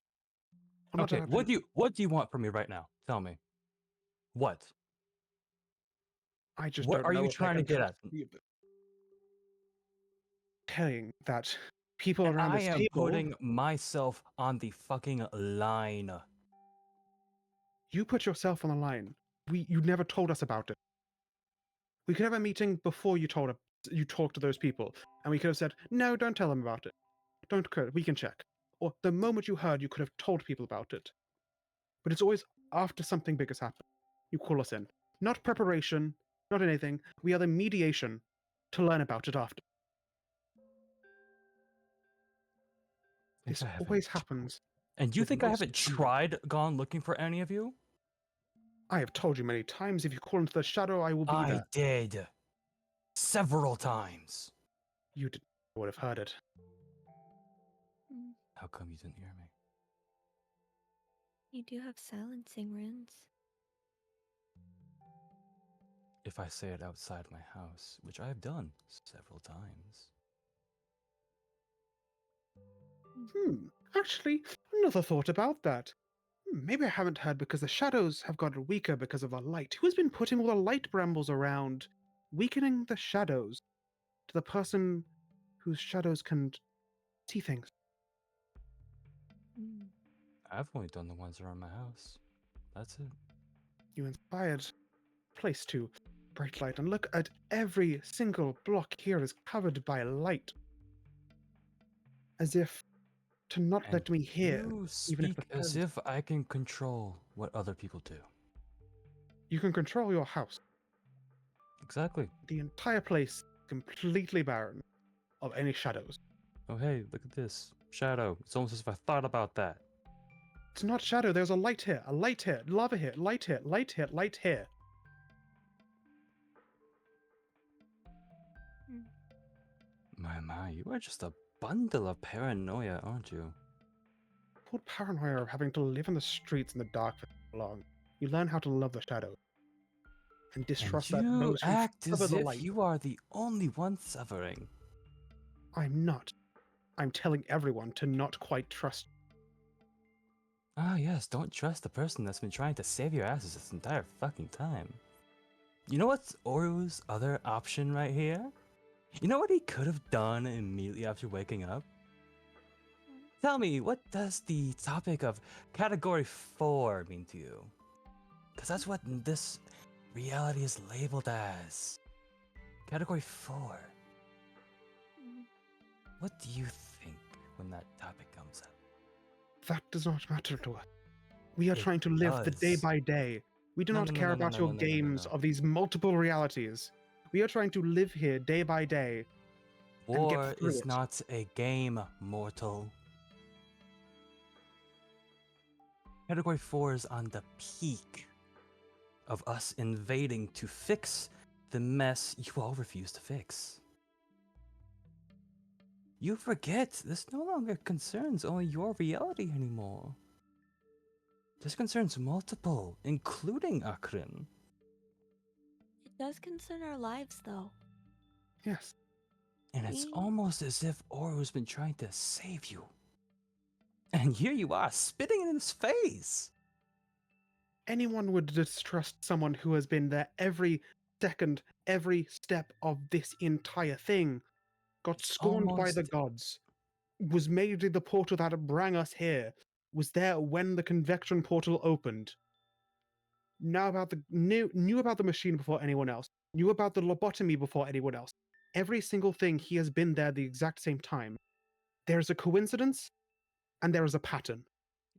Well, not Okay, add up what do you want from me right now? Tell me. What? I just What don't are know you if I trying to can get trust at? you. Telling that people And around I this am table, putting myself on the fucking line. you put yourself on the line. You never told us about it. We could have a meeting before you talked to those people, and we could have said, no, don't tell them about it. Don't we can check. Or the moment you heard, you could have told people about it. But it's always after something big has happened. You call us in. Not preparation, not anything. We are the mediation to learn about it after. Think This I haven't always tr- happens. And you with think I most haven't people. tried gone looking for any of you? I have told you many times, if you call into the shadow, I will be I there. did. Several times. You would have heard it. How come you didn't hear me? You do have silencing runes. If I say it outside my house, which I have done several times. Actually, another thought about that. Maybe I haven't heard because the shadows have gotten weaker because of the light. Who has been putting all the light brambles around, weakening the shadows to the person whose shadows can see things? I've only done the ones around my house. That's it. You inspired place to bright light, and look at every single block here is covered by light, as if to not And let me hear, you even if the speak as presence. if I can control what other people do. You can control your house. Exactly. The entire place is completely barren of any shadows. Oh, hey, look at this. Shadow. It's almost as if I thought about that. It's not shadow, there's a light here, lava here, light here, light here, light here. My, you are just a bundle of paranoia, aren't you? Called paranoia of having to live in the streets in the dark for so long. You learn how to love the shadow. And And distrust that you those who act cover as the if light. you are the only one suffering. I'm not. I'm telling everyone to not quite trust. Ah, yes, don't trust the person that's been trying to save your asses this entire fucking time. You know what's Oru's other option right here? You know what he could have done immediately after waking up? Tell me, what does the topic of Category 4 mean to you? Because that's what this reality is labeled as. Category 4. What do you think when that topic comes up? That does not matter to us. We are It trying to live the day does. by day. We do No, not no, no, care no, no, about no, your no, no, no, games no. of these multiple realities. We are trying to live here day by day and get War through is it. not a game, mortal. Category 4 is on the peak of us invading to fix the mess you all refuse to fix. You forget this no longer concerns only your reality anymore. This concerns multiple, including Akrin. It does concern our lives, though. Yes. And it's We- almost as if Oru's been trying to save you. And here you are, spitting in his face. Anyone would distrust someone who has been there every second, every step of this entire thing. Got It's scorned by the almost gods. Was made the portal that brought us here. Was there when the convection portal opened. Now about the knew about the machine before anyone else. Knew about the lobotomy before anyone else. Every single thing he has been there the exact same time. There is a coincidence, and there is a pattern.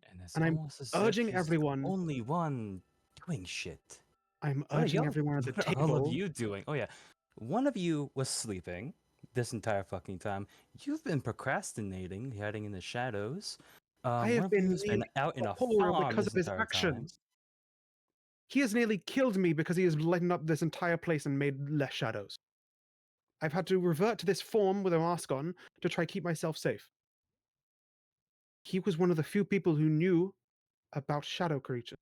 and it's And I'm almost as if urging he's the everyone. only one doing shit. I'm What are urging y'all? everyone at the What are all of table. you doing? Oh yeah, one of you was sleeping this entire fucking time. You've been procrastinating, hiding in the shadows. I One have of been you's been nearly out in a horror farm because this of his entire time. actions. He has nearly killed me because he has lightened up this entire place and made less shadows. I've had to revert to this form with a mask on to try keep myself safe. He was one of the few people who knew about shadow creatures.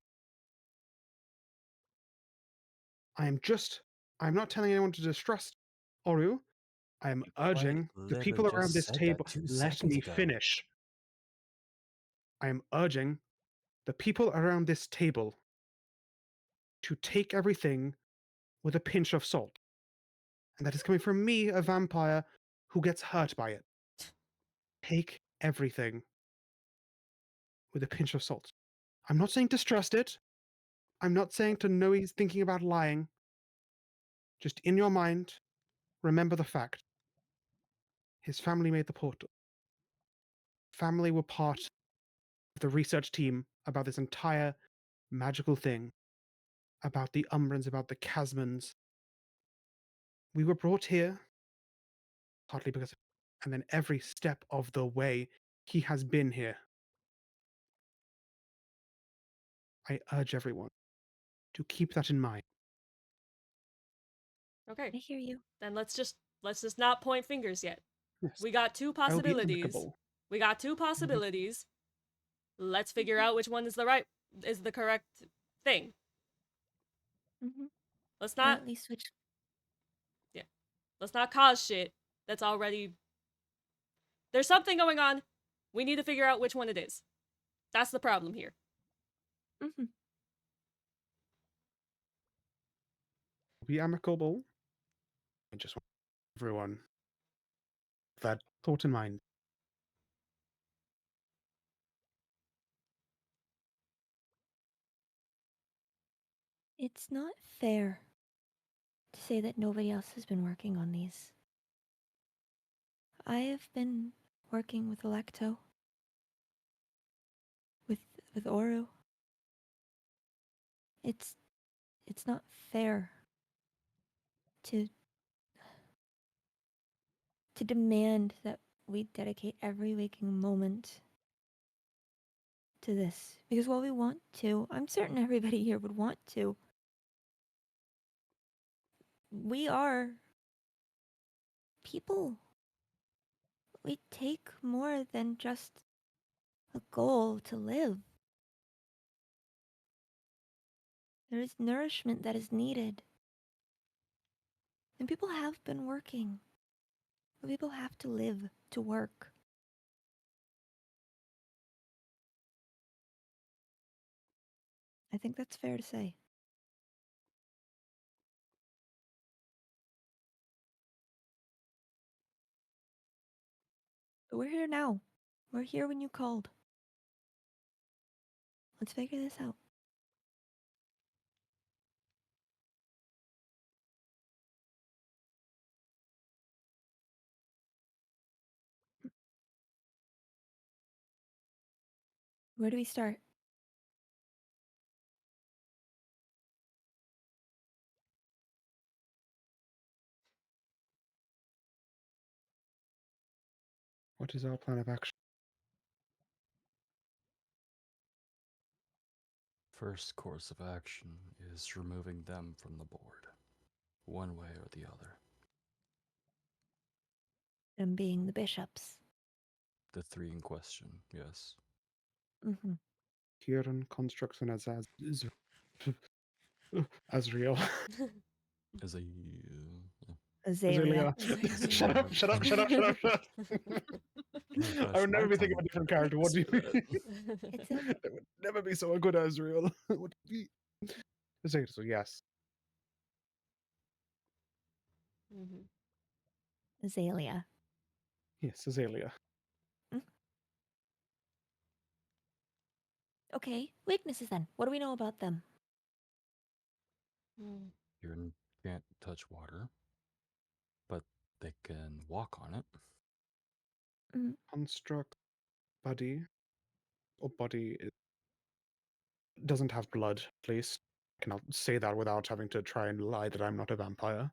I'm not telling anyone to distrust Oru. I am You quite urging the literally people around just this said that table, 2 let seconds me ago. finish. I am urging the people around this table to take everything with a pinch of salt. And that is coming from me, a vampire who gets hurt by it. Take everything with a pinch of salt. I'm not saying distrust it. I'm not saying to know he's thinking about lying. Just in your mind, remember the fact his family made the portal. Family were part of the research team about this entire magical thing, about the Umbrans, about the Chasmans. We were brought here partly because of, and then every step of the way, he has been here. I urge everyone to keep that in mind. Okay, I hear you. then let's just not point fingers yet. Yes, We got two I will be possibilities. amicable. We got two possibilities. Let's figure out which one is the correct thing. Mm-hmm. Let's Or not at least which. let's not cause shit that's already there's something going on. We need to figure out which one it is. That's the problem here. Mm-hmm. Be amicable. I just want everyone that thought in mind. It's not fair to say that nobody else has been working on these. I have been working with Electo, with Oru. It's not fair to demand that we dedicate every waking moment to this. Because while we want to, I'm certain everybody here would want to, we are people. We take more than just a goal to live. There is nourishment that is needed. And people have been working. But people have to live to work. I think that's fair to say. But we're here now. We're here when you called. Let's figure this out. Where do we start? What is our plan of action? First course of action is removing them from the board, one way or the other. Them being the bishops. The three in question, yes. Mm-hmm. Kieran, Constructs, and Azrael. As a Azalea. Shut up, shut up, shut up, shut up, shut up. I would never be thinking of a different character. What do you mean? It's a It would never be so good as Azrael. It would be. So yes. Mhm. Azalea. Yes, Azalea. Okay, weaknesses then. What do we know about them? Mm. You can't touch water, but they can walk on it. Construct body. Or body doesn't have blood, at least. I cannot say that without having to try and lie that I'm not a vampire.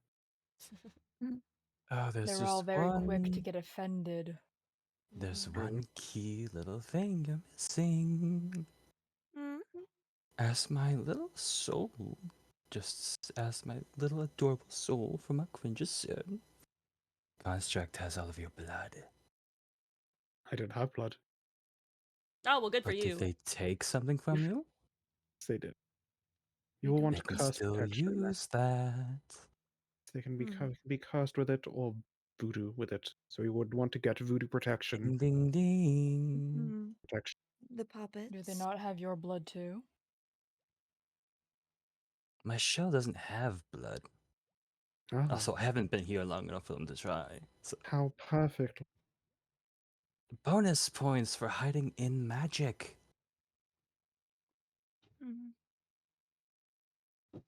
Oh, there's They're all just very quick to one. get offended. There's Mhm. one key little thing you're missing. Mm-hmm. Ask my little soul. Just ask my little adorable soul from a cringe said. Construct has all of your blood. I don't have blood. Oh well, good for But did you. they take something from you? Yes, they did. They You will took want They can curse still protection. use that. They can be, Hmm. be cursed with it or voodoo with it. So you would want to get voodoo protection. Ding ding ding. Hmm. Protection. the puppets. Do they not have your blood too? My shell doesn't have blood. Ah, Also, I haven't been here long enough for them to try. So, how perfect. bonus points for hiding in magic. Mm,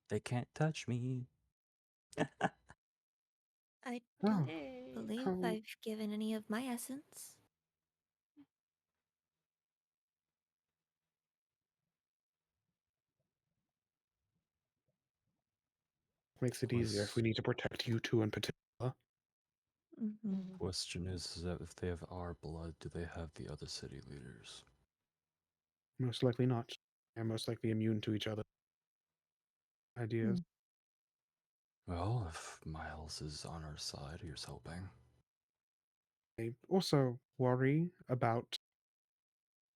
They can't touch me. I Oh, don't Hey. believe how I've given any of my essence. makes it easier if we need to protect you two in particular. Mm-hmm. Mhm. Question is that if they have our blood, do they have the other city leaders? Most likely not. They're most likely immune to each other. Ideas. Mm. Well, if Miles is on our side, here's hoping. I also worry about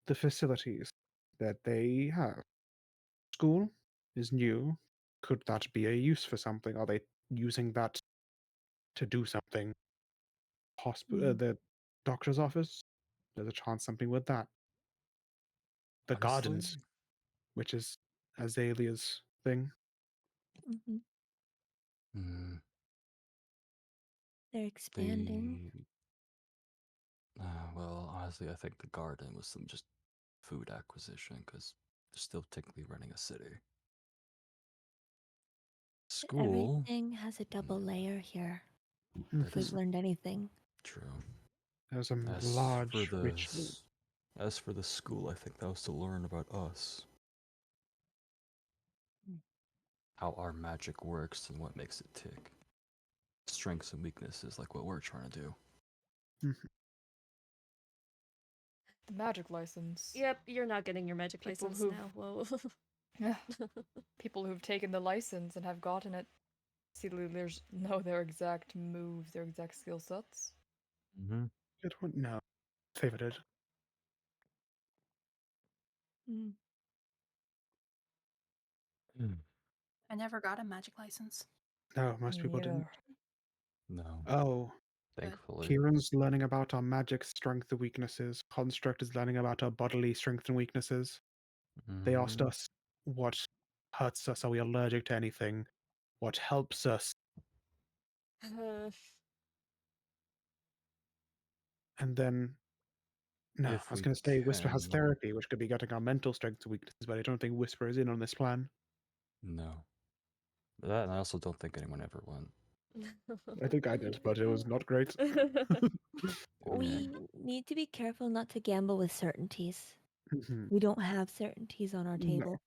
the facilities that they have. School is new. Could that be a use for something? Are they using that to do something? The doctor's office? There's a chance something with that. The Honestly, gardens, which is Azalea's thing. Mm-hmm. mm, They're expanding. well, honestly, I think the garden was some just food acquisition because they're still technically running a city. School, Everything has a double layer here. that If we've is learned anything. true. There's a As for large the ritual. as for the school, I think that was to learn about us, how our magic works, and what makes it tick. Strengths and weaknesses, like what we're trying to do. The magic license. Yep, you're not getting your magic People license who've- now. Whoa. Yeah. People who've taken the license and have gotten it. See, leaders know their exact moves, their exact skill sets. Mm-hmm. It would no. Favorited. Mm. I never got a magic license. No, most Me people didn't. neither. No, Oh, thankfully. Kieran's learning about our magic strength and weaknesses. Construct is learning about our bodily strength and weaknesses. They asked Mhm. us what hurts us. Are we allergic to anything? What helps us? And then, no, If I was we going to say Whisper has can. therapy, which could be getting our mental strengths and weaknesses, but I don't think Whisper is in on this plan. No. But that, and I also don't think anyone ever went. I think I did, but it was not great. We need to be careful not to gamble with certainties. Mhm. We don't have certainties on our No. table.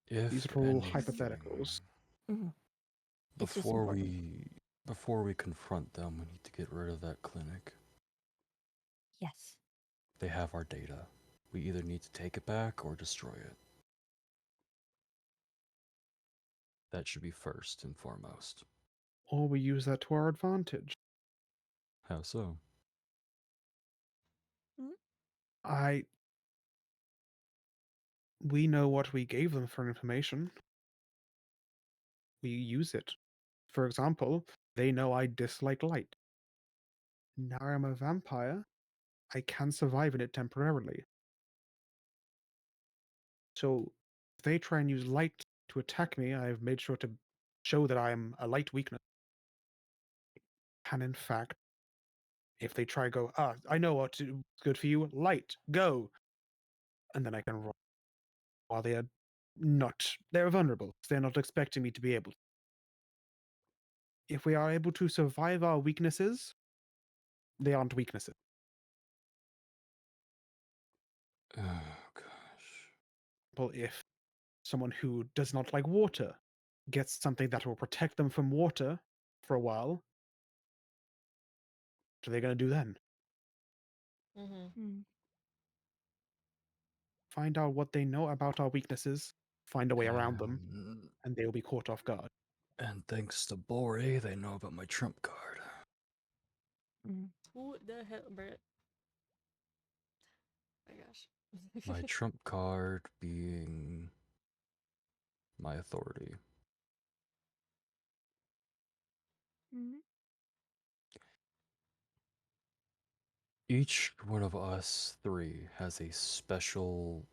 These If are all anything, hypotheticals. Mhm. It's just before important. we confront them, we need to get rid of that clinic. Yes. They have our data. We either need to take it back or destroy it. That should be first and foremost. Or we use that to our advantage. How so? I. We know what we gave them for information. We use it. For example, they know I dislike light. Now I'm a vampire. I can survive in it temporarily. So if they try and use light to attack me, I've made sure to show that I am a light weakness. Can in fact, if they try go, I know what's good for you, light, go. And then I can roll. While they are not, they're vulnerable. They're not expecting me to be able to. If we are able to survive our weaknesses, they aren't weaknesses. Oh gosh. Well, if someone who does not like water gets something that will protect them from water for a while, what are they going to do then? Mm-hmm. Find out what they know about our weaknesses, find a way around them, Um, and they will be caught off guard. and thanks to Bori, they know about my trump card. Who the hell, Brett? My gosh. My trump card being my authority. Each one of us three has a special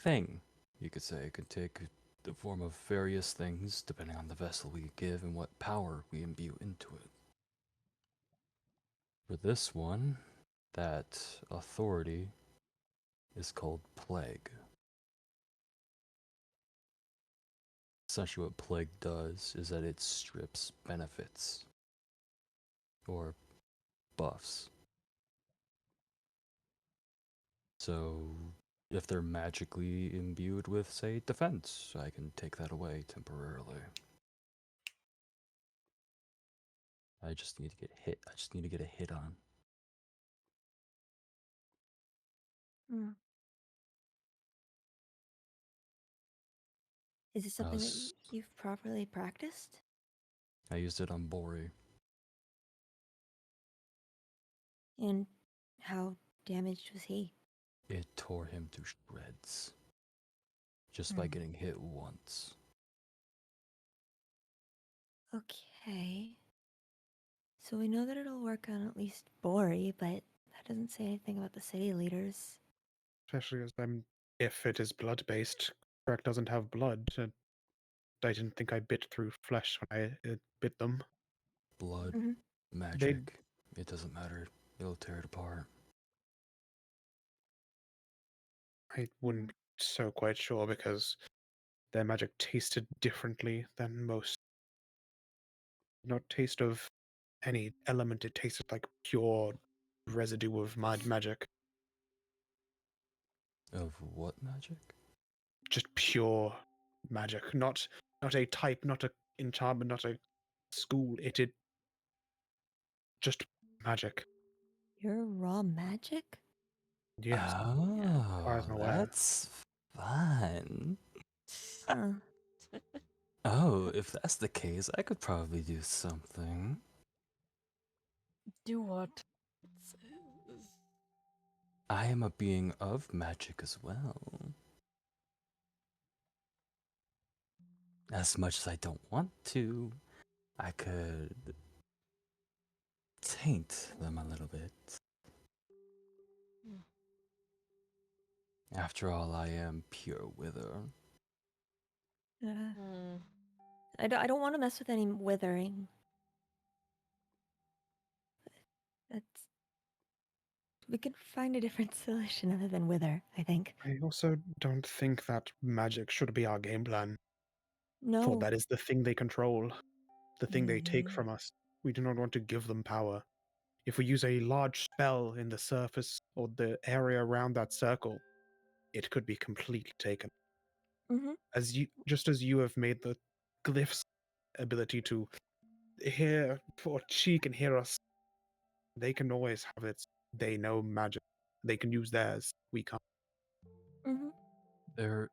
thing, you could say. It could take the form of various things depending on the vessel we give and what power we imbue into it. For this one, that authority is called Plague. Essentially, what Plague does is that it strips benefits or buffs. So, if they're magically imbued with, say, defense, I can take that away temporarily. I just need to get hit. I just need to get a hit on. Hmm. Is this something that s- you've properly practiced? I used it on Bori. And how damaged was he? It tore him to shreds just by Hmm. getting hit once. Okay. So we know that it'll work on at least Bori, but that doesn't say anything about the city leaders. Especially as if it is blood based, Crack doesn't have blood. And I didn't think I bit through flesh when I bit them. Blood, Mm-hmm. magic, it doesn't matter. It'll tear it apart. I wouldn't so quite sure because their magic tasted differently than most. Not taste of any element. It tasted like pure residue of magic. Of what magic? Just pure magic. Not a type, not a enchantment, not a school. It just magic. Your raw magic? Yes, far as Oh, I'm aware. that's fun. Huh. Oh, if that's the case, I could probably do something. Do what? I am a being of magic as well. As much as I don't want to, I could taint them a little bit. After all, I am pure wither. Hmm. I don't want to mess with any withering. That's we could find a different solution other than wither, I think. I also don't think that magic should be our game plan. For No. that is the thing they control, the thing they take Mhm. from us. We do not want to give them power. If we use a large spell in the surface or the area around that circle, it could be completely taken. Mm-hmm. Just as you have made the glyphs ability to hear, or she can hear us, they can always have it. They know magic. They can use theirs. We can't. Mm-hmm. There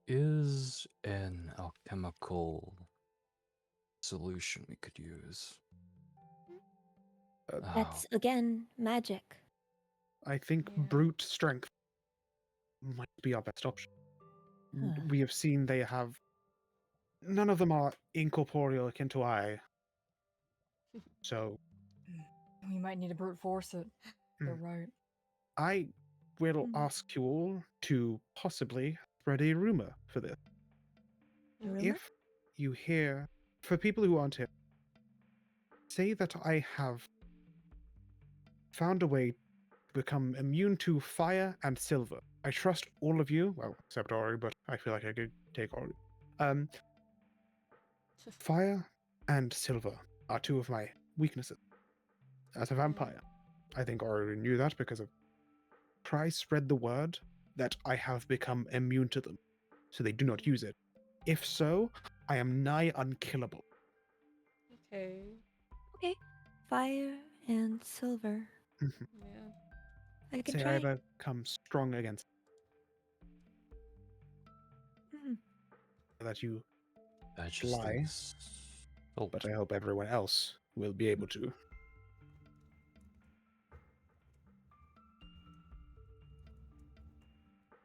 is an alchemical solution we could use. Uh, Oh, That's again magic. I think Yeah. brute strength might be our best option. Huh. We have seen they have. None of them are incorporeal akin to I. So We might need to brute force it. They're Hmm. right. I will Hmm. ask you all to possibly spread a rumor for this. A rumor? If you hear, for people who aren't here, say that I have found a way to become immune to fire and silver. I trust all of you, well, except Ori, but I feel like I could take Ori. Fire and silver are two of my weaknesses as a vampire. I think Ori knew that because of try spread the word that I have become immune to them, so they do not use it. If so, I am nigh unkillable. Okay. Okay. Fire and silver. Yeah. I could Say try. I become strong against Hmm. that you that just lie, thinks. Oh, but I hope everyone else will be able to.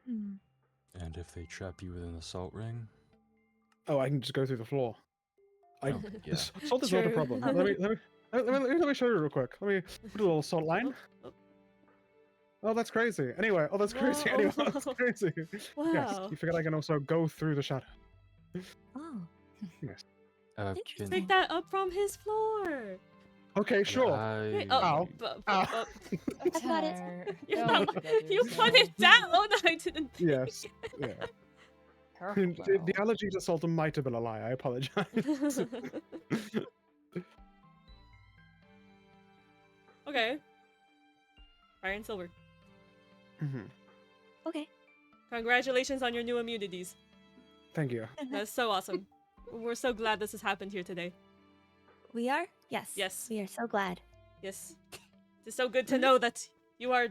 Hmm. and if they trap you within the salt ring? Oh, I can just go through the floor. Oh, yeah. Salt is not a True. problem. Let me Let me show you real quick. Let me put a little salt line. Oh, Oh, that's crazy. Anyway, oh, that's crazy. Anyway, that's Whoa. crazy. Yes, Wow. you figured I can also go through the shadow. Oh, Yes. interesting. Pick that up from his floor. Okay, sure. Hey, Ow. Ow. I've got it. Yeah, Don't do that to you put it yourself. down. I didn't. Yes. Yeah. Careful The now. allergy to salt might have been a lie. I apologize. Okay. Fire and silver. Mhm. Okay. Congratulations on your new immunities. Thank you. That's so awesome. We're so glad this has happened here today. We are? Yes. Yes. We are so glad. Yes. It's so good to know that you are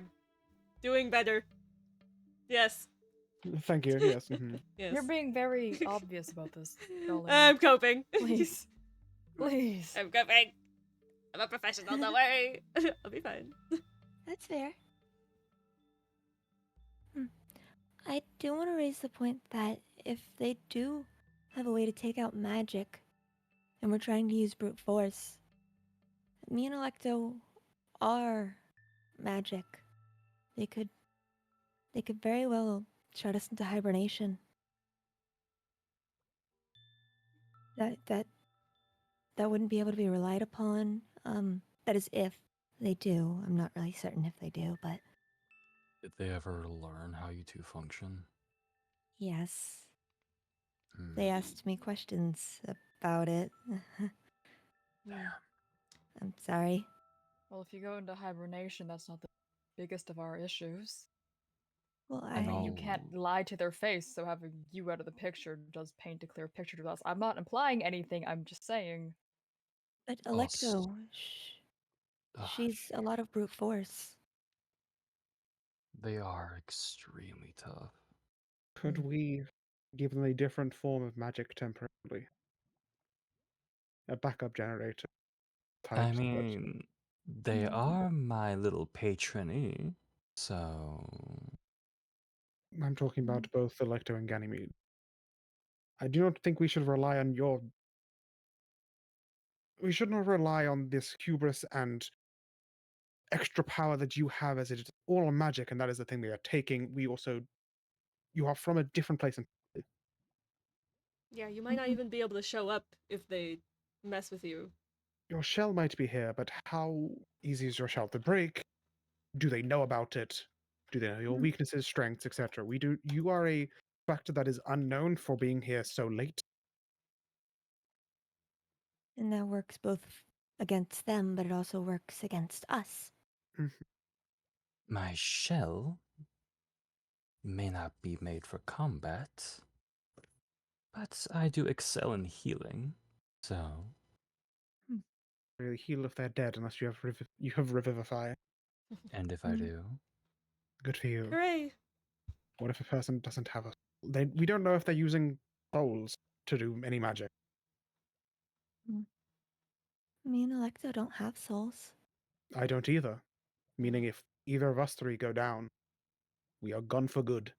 doing better. Yes. Thank you. Yes. Mhm. Yes. You're being very obvious about this, darling. I'm coping. Please. Please. I'm coping. I'm a professional, don't worry. I'll be fine. That's fair. I do want to raise the point that if they do have a way to take out magic, and we're trying to use brute force, me and Electo are magic. They could very well shut us into hibernation. That wouldn't be able to be relied upon. That is if they do. I'm not really certain if they do, but Did they ever learn how you two function? yes. Hmm. They asked me questions about it. Damn. I'm sorry. Well, if you go into hibernation, that's not the biggest of our issues. Well, I mean, you know. can't lie to their face, so having you out of the picture does paint a clear picture to us. I'm not implying anything, I'm just saying. But Us. Electo, Ugh, she's a lot of brute force. they are extremely tough. Could we give them a different form of magic temporarily? A backup generator I type. mean, they are my little patronee, so I'm talking about both Electo and Ganymede. I do not think we should rely on your. We should not rely on this hubris and extra power that you have, as it is all on magic, and that is the thing they are taking. We also. You are from a different place. Yeah, you might not even be able to show up if they mess with you. Your shell might be here, but how easy is your shell to break? Do they know about it? Do they know your weaknesses, strengths, etc.? We do. You are a factor that is unknown for being here so late. And that works both against them, but it also works against us. my shell may not be made for combat, but I do excel in healing, so Really heal if they're dead, unless you have you have revivify. and if I do, Good for you. Hooray! What if a person doesn't have a? We don't know if they're using souls to do any magic. Me and Electo don't have souls. I don't either. Meaning, if either of us three go down, we are gone for good.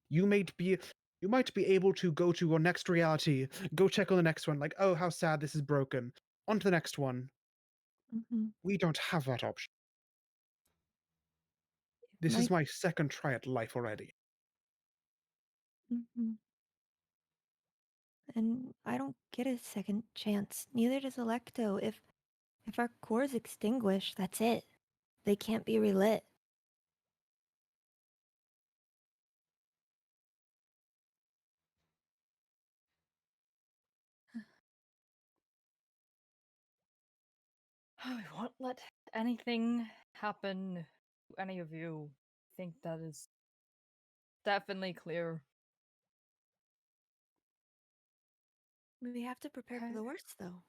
You might be. You might be able to go to your next reality, go check on the next one, like, oh, how sad this is broken. On to the next one. We don't have that option. This is my second try at life already. And I don't get a second chance. Neither does Electo. If our core's extinguished, that's it. They can't be relit. We won't let anything happen to any of you. I think that is definitely clear. We have to prepare for Okay. the worst, though.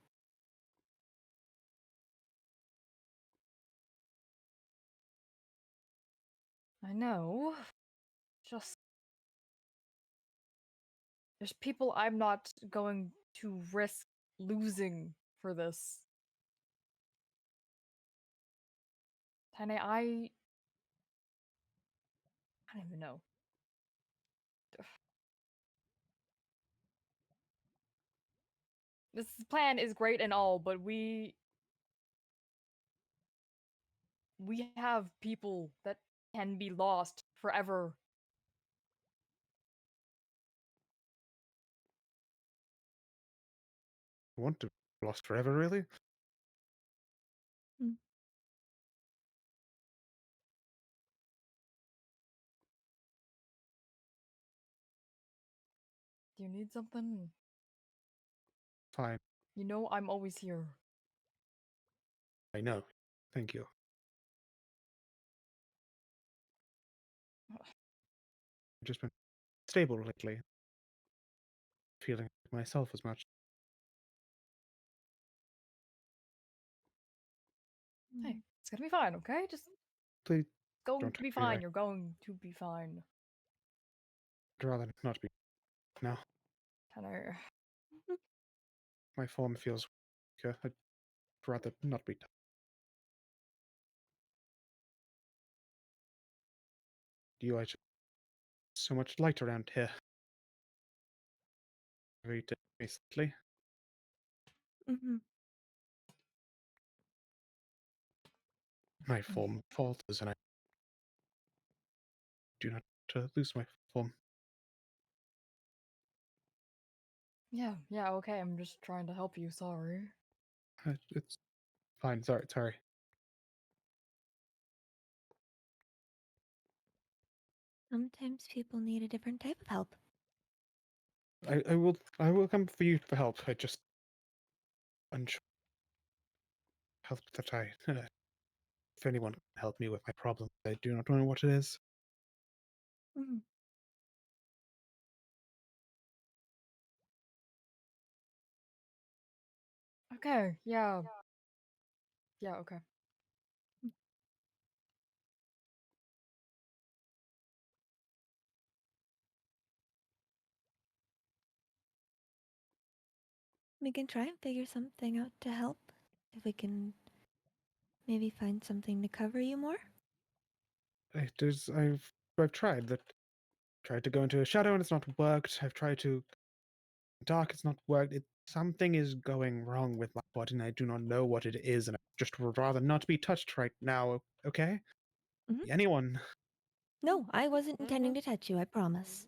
I know. Just. There's people I'm not going to risk losing for this. Tane, I don't even know. This plan is great and all, but we we have people that can be lost forever. Want to be lost forever, really? Mm. Do you need something? Fine. You know I'm always here. I know. Thank you. I've just been stable lately. Feeling like myself as much. Hey, it's gonna be fine, okay? Just Please going don't to be tell me. fine. You're going to be fine. I'd rather not be now. Tanner. My form feels weaker. I'd rather not be. You, I just so much light around here. Very recently. Mm-hmm. My form falters, and I do not lose my form. Yeah, okay. I'm just trying to help you. Sorry. It's fine. Sorry. Sometimes people need a different type of help. I will come for you for help. I just unsure help that I if anyone can help me with my problem. I do not know what it is. Mm. Okay, yeah. Yeah, okay. We can try and figure something out to help. If we can maybe find something to cover you more. I've tried that. Tried to go into a shadow and it's not worked. I've tried to dark, it's not worked. Something is going wrong with my body, and I do not know what it is, and I just would rather not be touched right now. Okay? Mhm. Anyone? No, I wasn't intending Mhm. to touch you, I promise.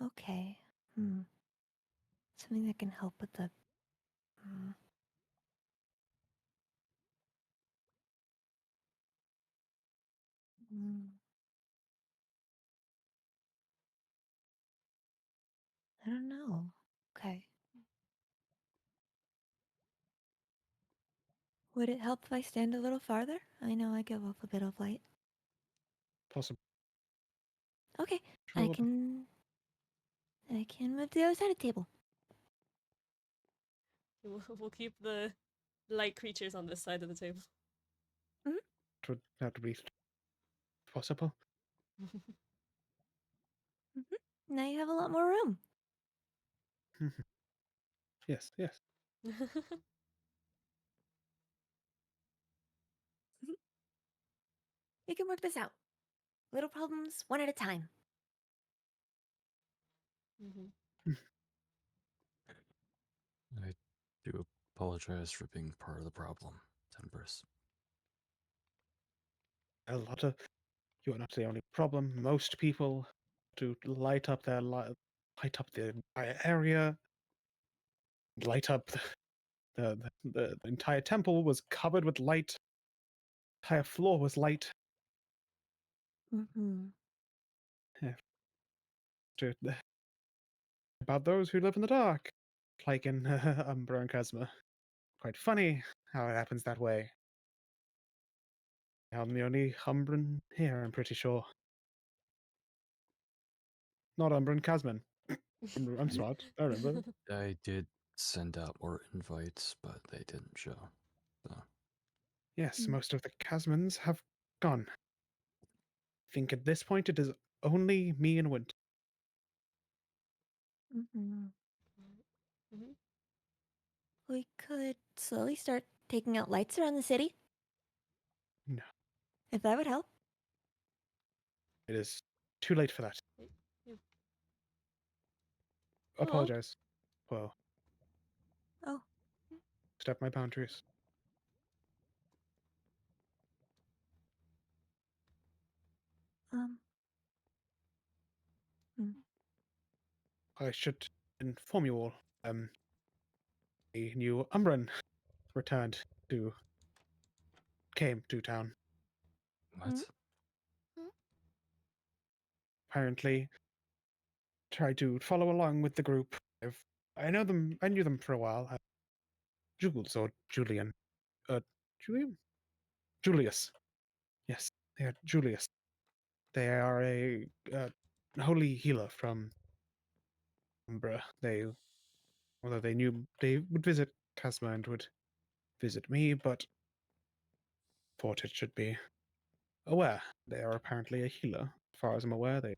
Okay. Something that can help with the. Hmm. Hmm. I don't know. Okay. Would it help if I stand a little farther? I know I give off a bit of light. Possible. Okay, I Sure. can. I can move to the other side of the table. We'll keep the light creatures on this side of the table. It would have to be possible. Now you have a lot more room. Yes. We can work this out. Little problems, one at a time. Mhm. I do apologize for being part of the problem, Tempers. A lot of you are not the only problem. Most people to light up light up the entire area, light up the entire temple was covered with light. Entire floor was light. Mm-hmm. Yeah, to, about those who live in the dark, like in Umbra and Kazma. Quite funny how it happens that way. I'm the only Umbran here, I'm pretty sure. Not Umbran Kazman. I'm smart. I remember. I did send out more invites, but they didn't show. So Yes, Mm. most of the Kazmans have gone. I think at this point it is only me and Wint. Mm-hmm. Mhm. We could slowly start taking out lights around the city, No, if that would help. it is too late for that. Yeah. apologize. Well, Oh, step my boundaries. um, hmm. I should inform you all. A new Umbran returned to came to town. What? Apparently, tried to follow along with the group. I know them. I knew them for a while. Jules or Julian. Julian? Julius. Yes, they are Julius. They are a holy healer from Umbra. Although they knew they would visit Casma and would visit me, but thought it should be aware. They are apparently a healer. As far as I'm aware, they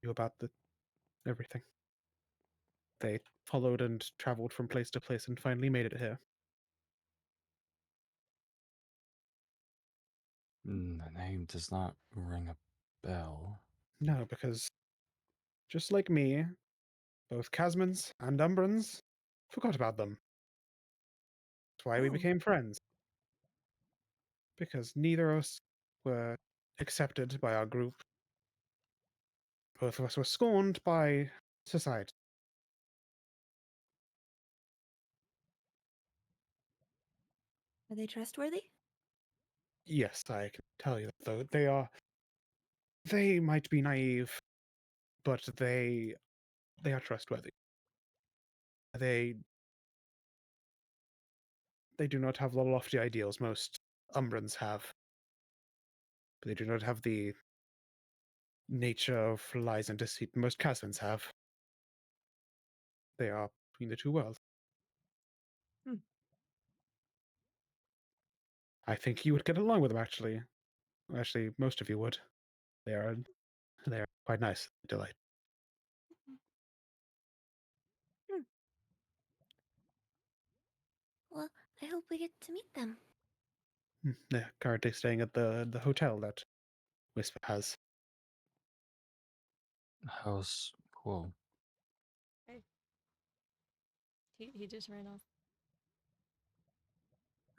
knew about everything. They followed and traveled from place to place and finally made it here. The name does not ring a bell. No, because just like me, both Casmans and Umbrans forgot about them. That's why we Oh. became friends. Because neither of us were accepted by our group. Both of us were scorned by society. Are they trustworthy? Yes, I can tell you that, though. They might be naive, but they are trustworthy. They do not have the lofty ideals most Umbrans have. They do not have the nature of lies and deceit most Casmans have. They are between the two worlds. Hmm. I think you would get along with them, actually. Actually, most of you would. They are quite nice. Delight. Hmm. Well, I hope we get to meet them. They're currently staying at the hotel that Whisper has. How's Quo? Hey. He just ran off.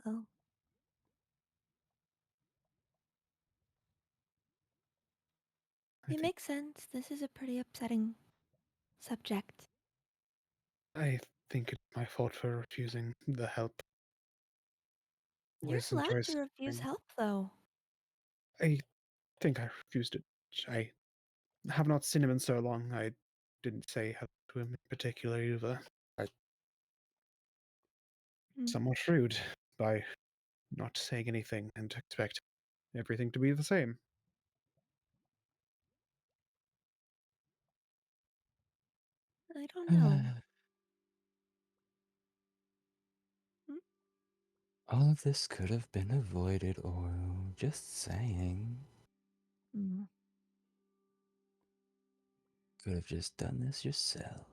Oh. It makes sense. This is a pretty upsetting subject. I think it's my fault for refusing the help. You're Always allowed enjoys to refuse serving. help, though. I think I refused it. I have not seen him in so long. I didn't say hello to him in particular either. I Hmm. somewhat rude by not saying anything and expect everything to be the same. I don't know. All of this could have been avoided, or just saying. Hmm. Could have just done this yourself.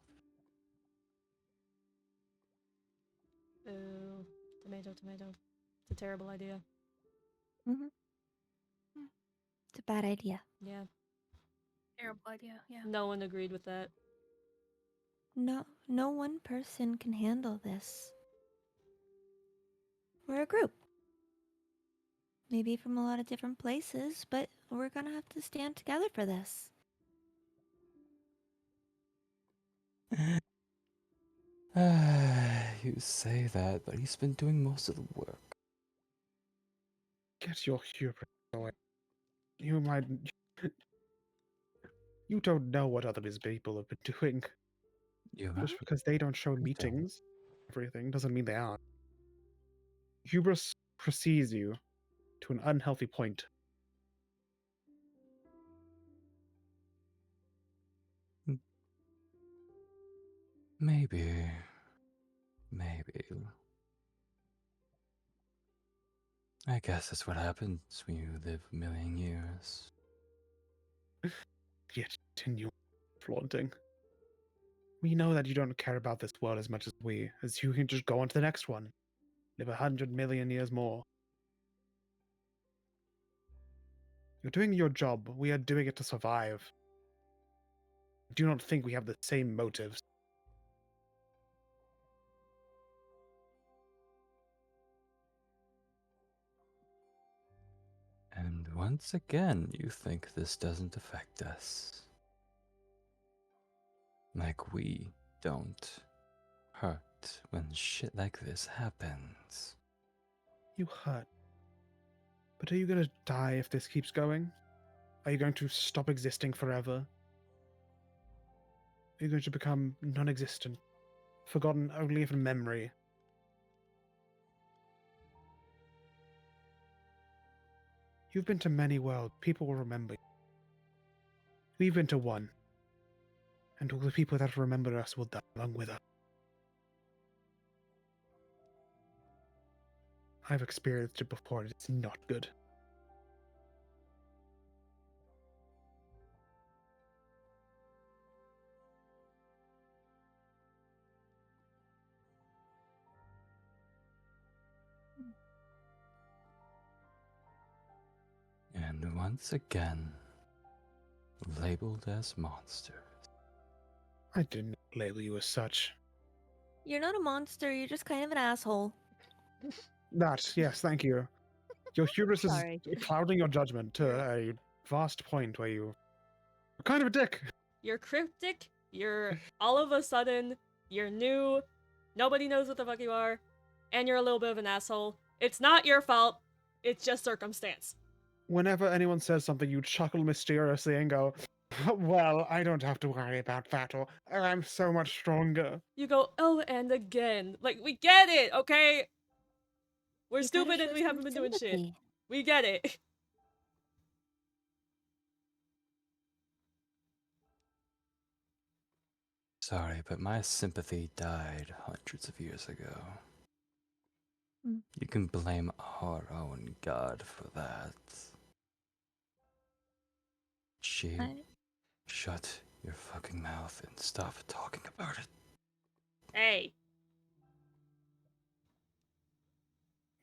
Boo. Tomato, tomato. It's a terrible idea. Mm-hmm. It's a bad idea. Yeah. Terrible idea. Yeah. No one agreed with that. No one person can handle this. We're a group. Maybe from a lot of different places, but we're gonna have to stand together for this. You say that, but he's been doing most of the work. Get your hubris away. You might. You don't know what other people have been doing. You Just because they don't show don't. meetings, everything doesn't mean they aren't. Hubris precedes you to an unhealthy point. Maybe. Maybe. I guess that's what happens when you live a million years. Yet continue flaunting. We know that you don't care about this world as much as you can just go on to the next one. Live 100 million years more. You're doing your job. We are doing it to survive. Do not think we have the same motives. once again, you think this doesn't affect us. Like we don't hurt when shit like this happens. You hurt. But are you gonna die if this keeps going? Are you going to stop existing forever? Are you going to become non existent? Forgotten only in memory? You've been to many worlds. People will remember you. We've been to one. And all the people that remember us will die along with us. I've experienced it before, and it's not good. And once again, labeled as monsters. I didn't label you as such. You're not a monster, you're just kind of an asshole. That, yes, thank you. Your hubris is Sorry. clouding your judgment to a vast point where you're kind of a dick. You're cryptic, you're all of a sudden, you're new, nobody knows what the fuck you are, and you're a little bit of an asshole. It's not your fault, it's just circumstance. Whenever anyone says something, you chuckle mysteriously and go, well, I don't have to worry about that, or I'm so much stronger. You go, oh, and again. Like, we get it, okay? We're You gotta stupid and show we some haven't been doing shit. sympathy. We get it. Sorry, but my sympathy died hundreds of years ago. Mm. You can blame our own god for that. She, shut your fucking mouth and stop talking about it. Hey.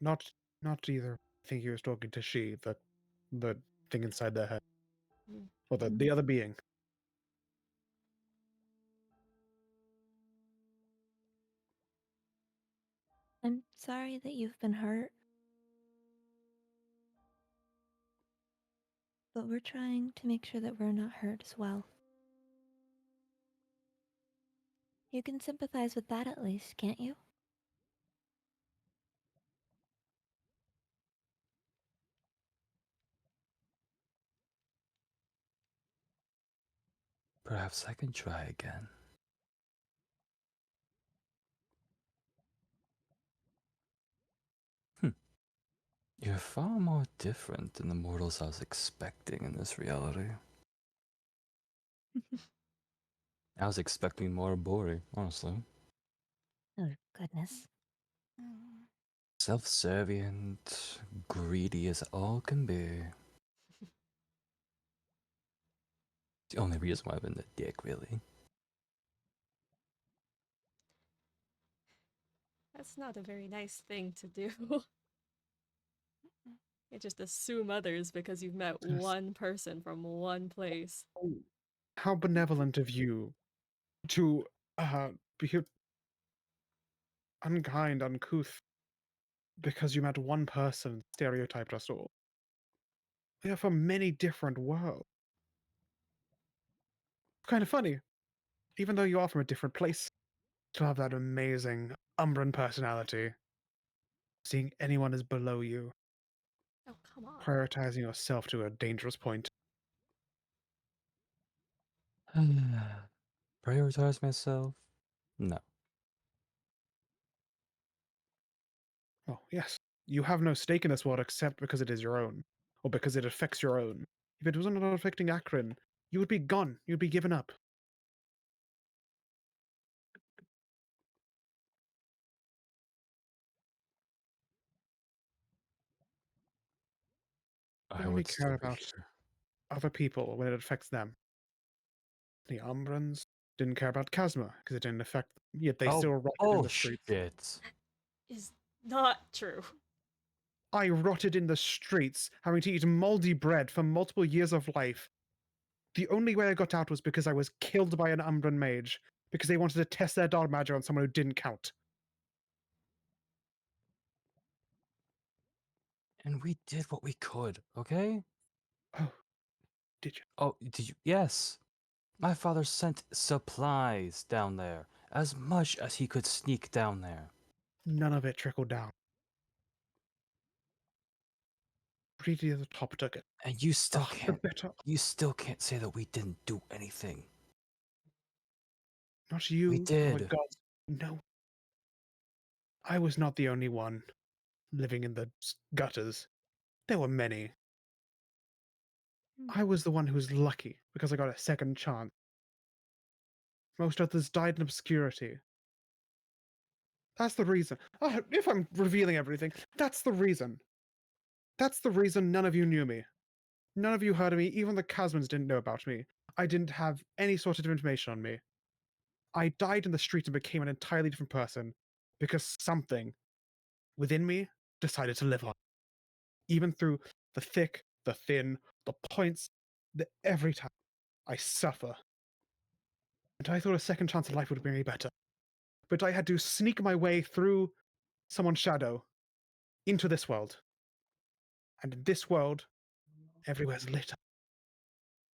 Not either. I think he was talking to she, the thing inside their head. Or the other being. I'm sorry that you've been hurt. But we're trying to make sure that we're not hurt as well. You can sympathize with that at least, can't you? Perhaps I can try again. You're far more different than the mortals I was expecting in this reality. I was expecting more boring, honestly. Oh, goodness. Self-servient, greedy as all can be. The only reason why I've been the dick, really. That's not a very nice thing to do. You just assume others because you've met Yes. one person from one place. How benevolent of you to be unkind, uncouth, because you met one person, stereotyped us all. We are from many different worlds. Kind of funny. Even though you are from a different place, to have that amazing Umbran personality. Seeing anyone as below you, Oh, come on. prioritizing yourself to a dangerous point. Prioritize myself? No. Oh, yes. You have no stake in this world except because it is your own, or because it affects your own. If it wasn't affecting Akron, you would be gone. You'd be given up. I You only would still care be about here. other people when it affects them. The Umbrans didn't care about Chasma because it didn't affect them, yet they still rotted in the streets. Bullshit. Is not true. I rotted in the streets, having to eat moldy bread for multiple years of life. The only way I got out was because I was killed by an Umbran mage, because they wanted to test their dark magic on someone who didn't count. And we did what we could, okay? Oh, did you? Oh, did you? Yes. My father sent supplies down there, as much as he could sneak down there. None of it trickled down. Greedy at the top took it. And you still The can't. better. You still can't say that we didn't do anything. Not you. We Oh my did. god. No. I was not the only one living in the gutters. There were many. I was the one who was lucky because I got a second chance. Most others died in obscurity. That's the reason. If I'm revealing everything, that's the reason. That's the reason none of you knew me. None of you heard of me. Even the Casmans didn't know about me. I didn't have any sort of information on me. I died in the street and became an entirely different person because something within me decided to live on. Even through the thick, the thin, the points, every time I suffer. And I thought a second chance at life would bring me better. But I had to sneak my way through someone's shadow into this world. And in this world, everywhere's lit up.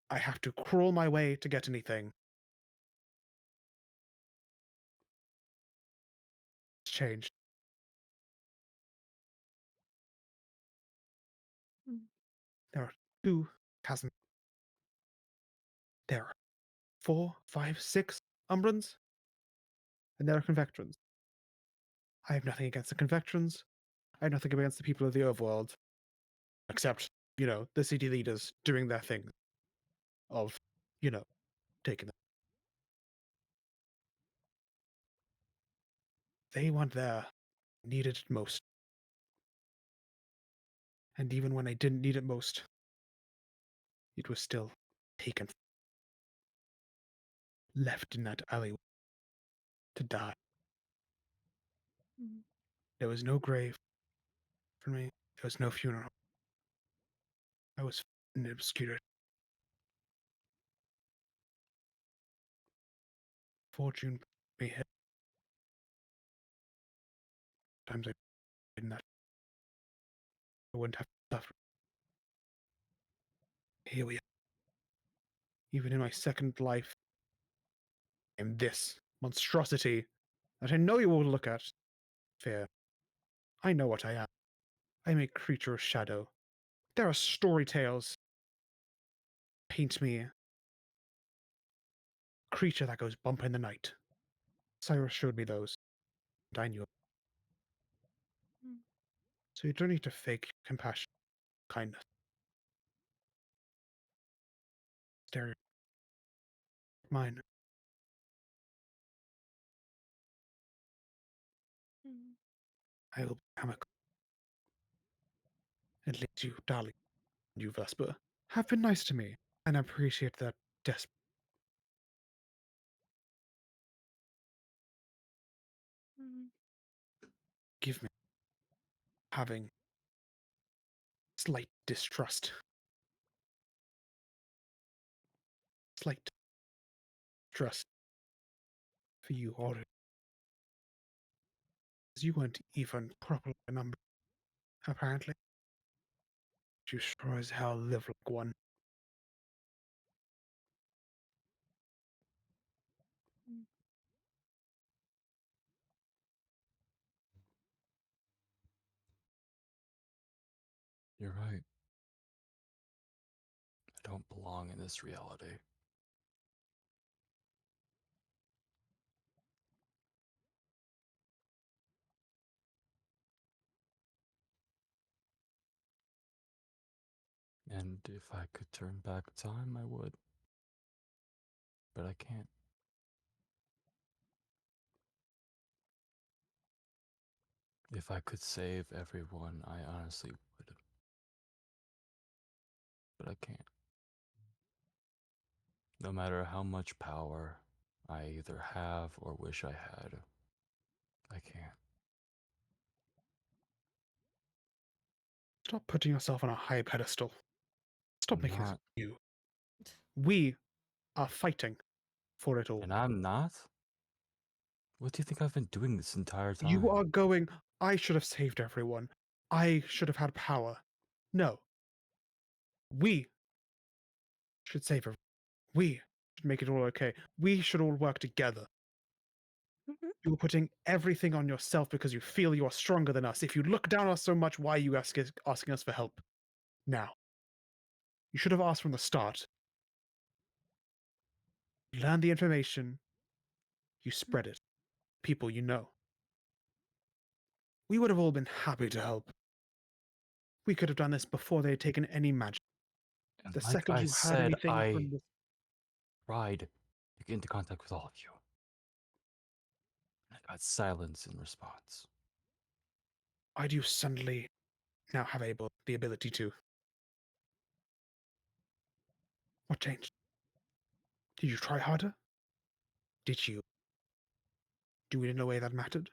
I have to crawl my way to get anything. It's changed. There are 2 chasms. There are 4, 5, 6 Umbrans. And there are Convectrons. I have nothing against the Convectrons. I have nothing against the people of the overworld. Except, the city leaders doing their thing. Of, taking them. They weren't there. Needed it most. And even when I didn't need it most, it was still taken. Left in that alleyway. To die. There was no grave for me. There was no funeral. I was in obscurity. Fortune may hit. Times I did that. I wouldn't have to suffer. Here we are. Even in my second life, I'm this monstrosity that I know you will look at. Fear. I know what I am. I am a creature of shadow. There are story tales. Paint me a creature that goes bump in the night. Cyrus showed me those, and I knew it. So you don't need to fake compassion, kindness. Stereo. Mine. I will become a. At least you, darling, you, Vesper, have been nice to me, and I appreciate that desperate. Give me having slight distrust. Slight distrust for you already. As you weren't even properly a number, apparently. You sure as hell live like one. You're right. I don't belong in this reality. And if I could turn back time, I would. But I can't. If I could save everyone, I honestly would. But I can't. No matter how much power I either have or wish I had, I can't. Stop putting yourself on a high pedestal. Stop I'm making this not. you. We are fighting for it all. And I'm not? What do you think I've been doing this entire time? You are going, I should have saved everyone. I should have had power. No. We should save her. We should make it all okay. We should all work together. Mhm. You're putting everything on yourself because you feel you are stronger than us. If you look down on us so much, why are you asking us for help now? You should have asked from the start. You learn the information, you spread it. People you know. We would have all been happy to help. We could have done this before they had taken any magic. And The like second I you heard said, anything I from the tried to get into contact with all of you. I got silence in response. why do you suddenly now have the ability to? What changed? Did you try harder? Did you do it in a way that mattered?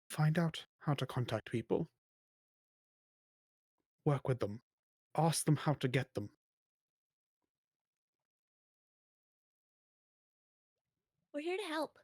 Find out how to contact people. Work with them. Ask them how to get them. We're here to help.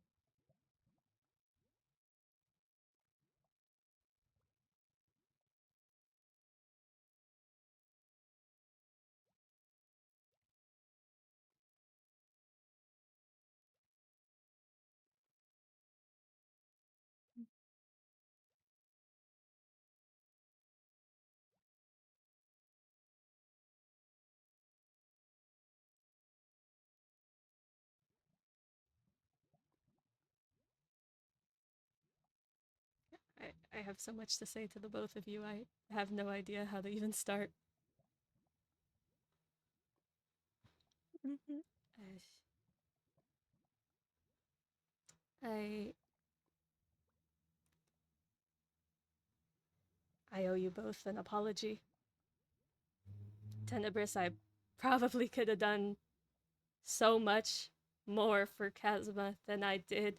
I have so much to say to the both of you. I have no idea how to even start. Mm-hmm. I I owe you both an apology. Tenebris, I probably could have done so much more for Kazuma than I did.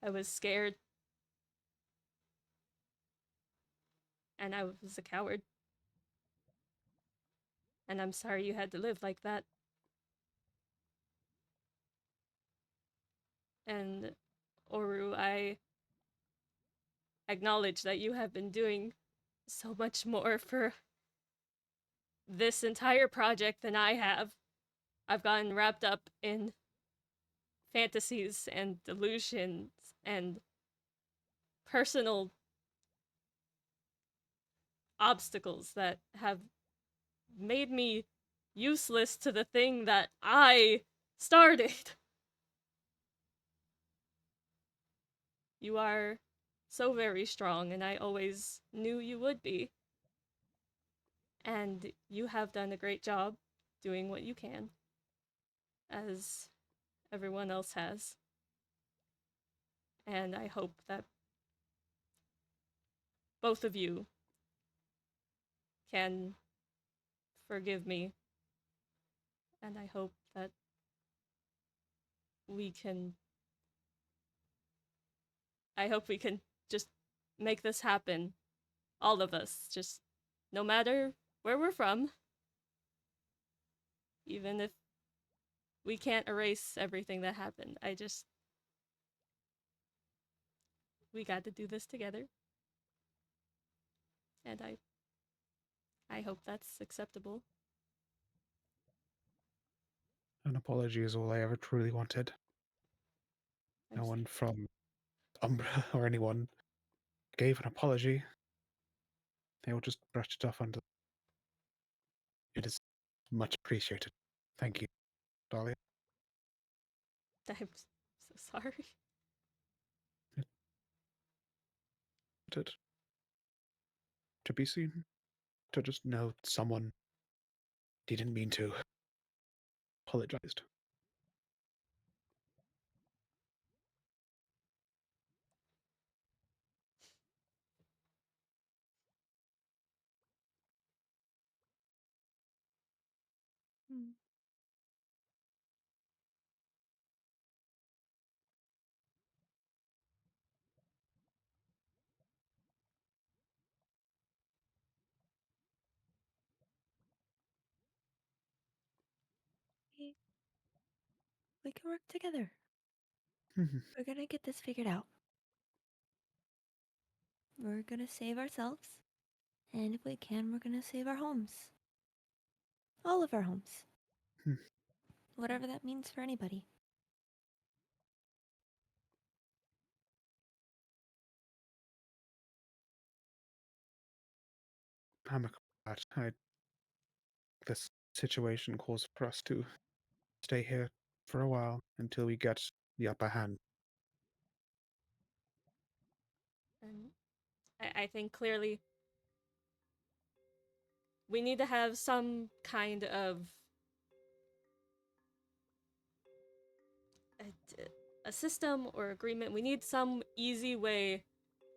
I was scared. And I was a coward. And I'm sorry you had to live like that. And Oru, I acknowledge that you have been doing so much more for this entire project than I have. I've gotten wrapped up in fantasies and delusions and personal obstacles that have made me useless to the thing that I started. You are so very strong, and I always knew you would be. And you have done a great job doing what you can, as everyone else has. And I hope that both of you can forgive me. And I hope that we can. I hope we can just make this happen. All of us. Just no matter where we're from. Even if we can't erase everything that happened. We got to do this together. And I hope that's acceptable. An apology is all I ever truly wanted. No one from Umbra or anyone gave an apology. They all just brushed it off under. It is much appreciated. Thank you, Dahlia. I'm so sorry. To be seen, to just know someone didn't mean to. Apologized. Mm. We can work together. Mhm. We're gonna get this figured out. We're gonna save ourselves, And if we can, we're gonna save our homes. All of our homes. Hmm. Whatever that means for anybody. I'm glad this situation calls for us to stay here for a while until we get the upper hand. And I think clearly we need to have some kind of a system or agreement. We need some easy way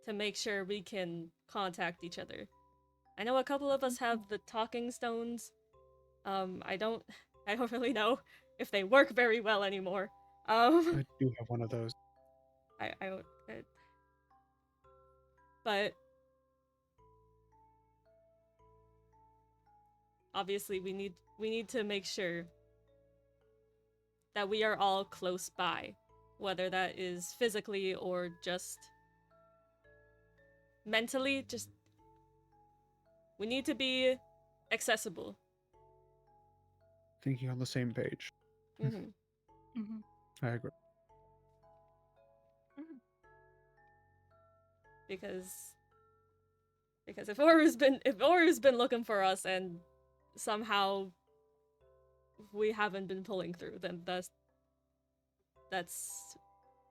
to make sure we can contact each other. I know a couple of us have the talking stones. I don't really know if they work very well anymore. I do have one of those. I don't. But obviously, we need to make sure that we are all close by, whether that is physically or just mentally. Just we need to be accessible. Thinking on the same page. Mm-hmm. I agree. Because if Oru's been looking for us and somehow we haven't been pulling through, then that's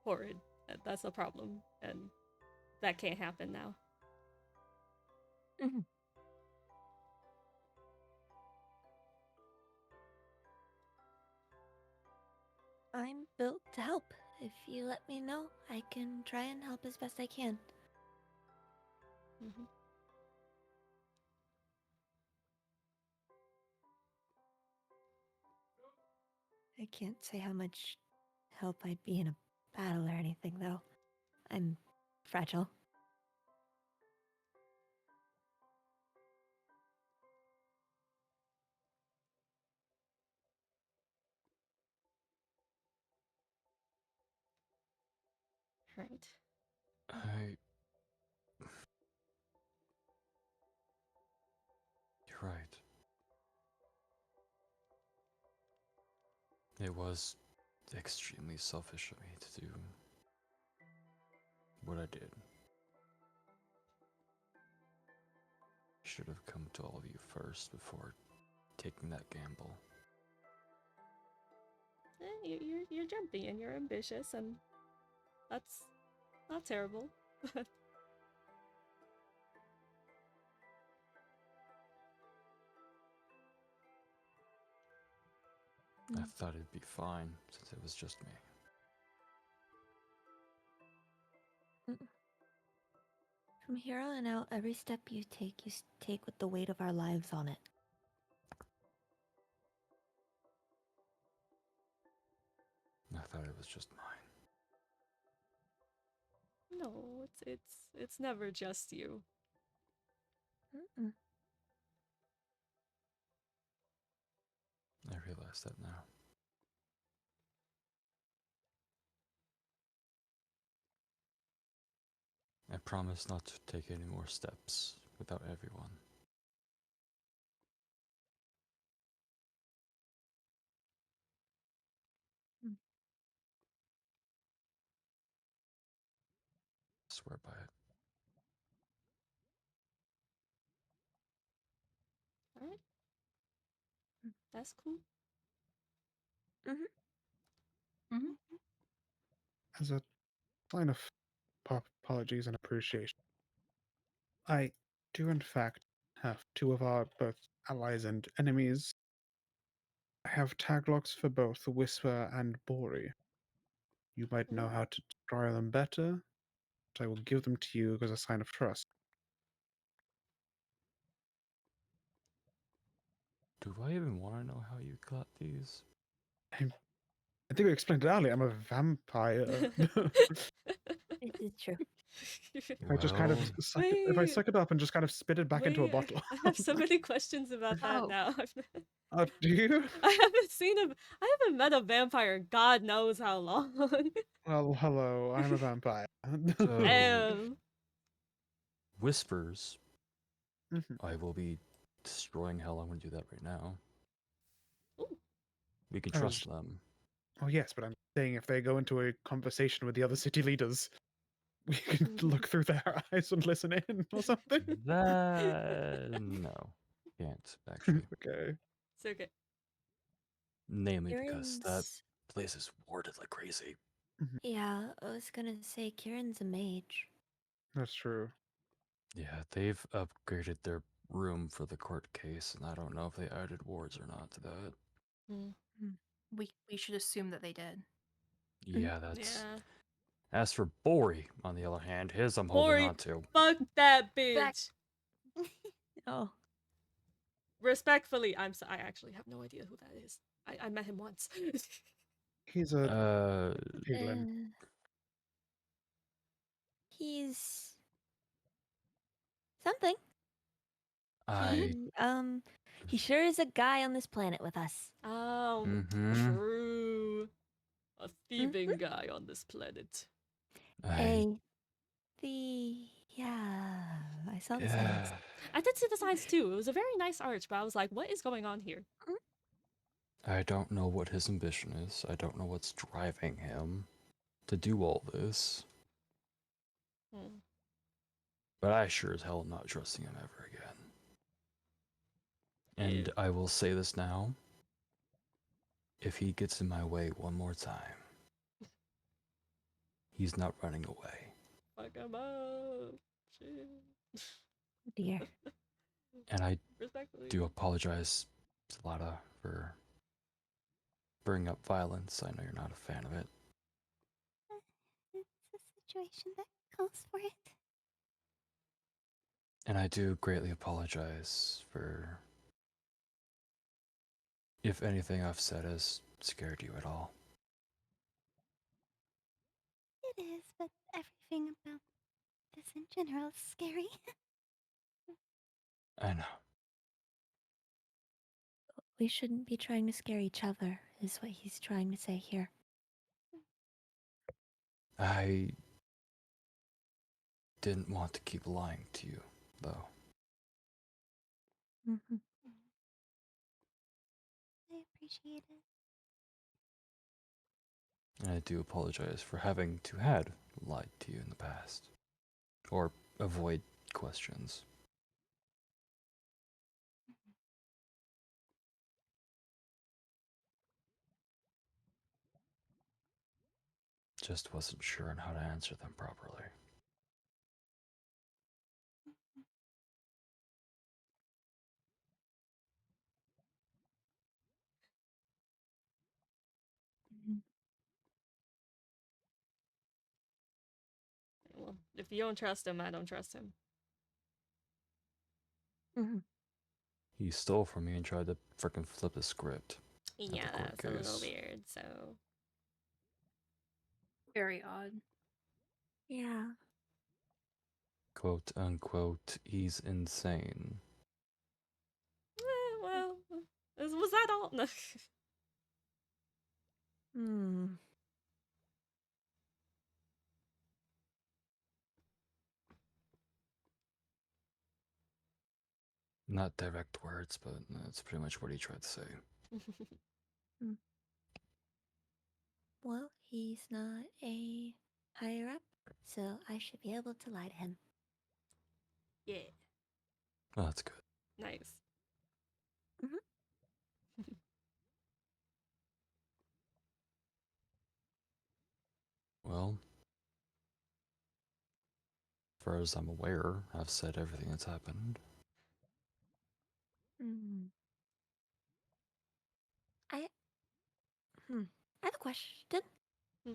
horrid. That's a problem, and that can't happen now. I'm built to help. If you let me know, I can try and help as best I can. Mm-hmm. I can't say how much help I'd be in a battle or anything, though. I'm fragile. Right. You're right. It was extremely selfish of me to do what I did. Should have come to all of you first before taking that gamble. You're jumpy and you're ambitious, and that's not terrible. I thought it'd be fine since it was just me. From here on out, every step you take with the weight of our lives on it. I thought it was just mine. No, it's never just you. I realize that now. I promise not to take any more steps without everyone. I swear by it. Alright. That's cool. As a sign of apologies and appreciation, I do in fact have two of our both allies and enemies. I have tag locks for both Whisper and Bori. You might know how to destroy them better, but I will give them to you as a sign of trust. Do I even want to know how you got these? I think we explained it earlier. I'm a vampire. It is true. If I just kind of if I suck it up and just kind of spit it back into a bottle. I have so many questions about that now. Do you? I haven't met a vampire in God knows how long. Well, hello. I'm a vampire. So, Damn. Whispers Mhm. I will be destroying hell. I'm going to do that right now. Ooh. We can I trust was- them. Oh yes, but I'm saying if they go into a conversation with the other city leaders, we can look through their eyes and listen in or something. That no, can't actually. Okay. It's okay. Namely because that Kieran's... place is warded like crazy. Yeah, I was gonna say Kieran's a mage. That's true. Yeah, they've upgraded their room for the court case, and I don't know if they added wards or not to that. Mm. We should assume that they did. Yeah, that's. Yeah. As for Bori, on the other hand, his I'm holding Bori, on to. fuck that bitch. Oh. Respectfully, I actually have no idea who that is. I met him once. He's a Piglin. He's something. I. He sure is a guy on this planet with us. Oh, Mm-hmm. true. A thieving guy on this planet. Yeah, I saw the signs. I did see the signs too. It was a very nice arch, but I was like, what is going on here? I don't know what his ambition is. I don't know what's driving him to do all this. Hmm. But I sure as hell am not trusting him ever again. And Yeah. I will say this now. If he gets in my way one more time, he's not running away. Fuck him up. Shit. Oh dear. And I Respectfully. do apologize, Zlata, for bringing up violence. I know you're not a fan of it. It's a situation that calls for it. And I do greatly apologize for if anything I've said has scared you at all. It is, but everything about this in general is scary. I know. We shouldn't be trying to scare each other, is what he's trying to say here. I didn't want to keep lying to you, though. Mm-hmm. I appreciate it. And I do apologize for having to had lied to you in the past. Or avoid questions. Just wasn't sure on how to answer them properly. Well, if you don't trust him, I don't trust him. Mm-hmm. He stole from me and tried to frickin' flip the script. Yeah, court that's a little case. weird, so. Very odd. Yeah. Quote unquote, he's insane. Well, was that all? No. Hmm. Not direct words, but that's pretty much what he tried to say. Well, he's not a higher up, so I should be able to lie to him. Yeah, Oh, that's good. nice. Well, as far as I'm aware, I've said everything that's happened. Hmm. I I have a question. Hmm.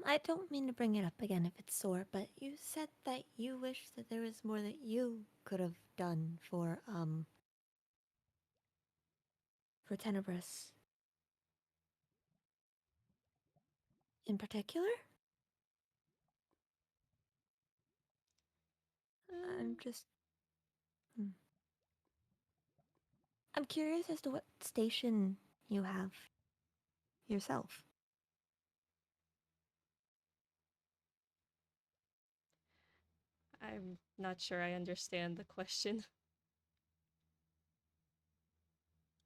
I don't mean to bring it up again if it's sore, but you said that you wish that there was more that you could have done for Tenebris. In particular? I'm just I'm curious as to what station you have yourself. I'm not sure I understand the question.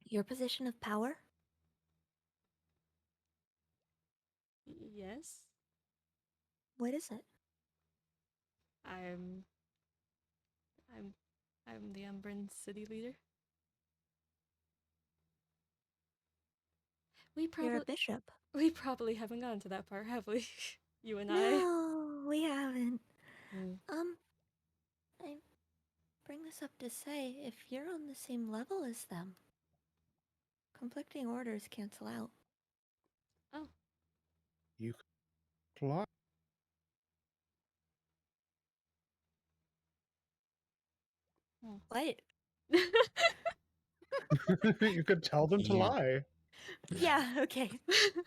Your position of power? Yes, What is it? I'm I'm I'm the Umbran city leader. We You're a probably bishop. we probably haven't gotten to that part, have we? You and I. No, we haven't. Mm. I bring this up to say if you're on the same level as them, conflicting orders cancel out. Oh. You could fly. What? You could tell them to You- lie. Yeah, okay.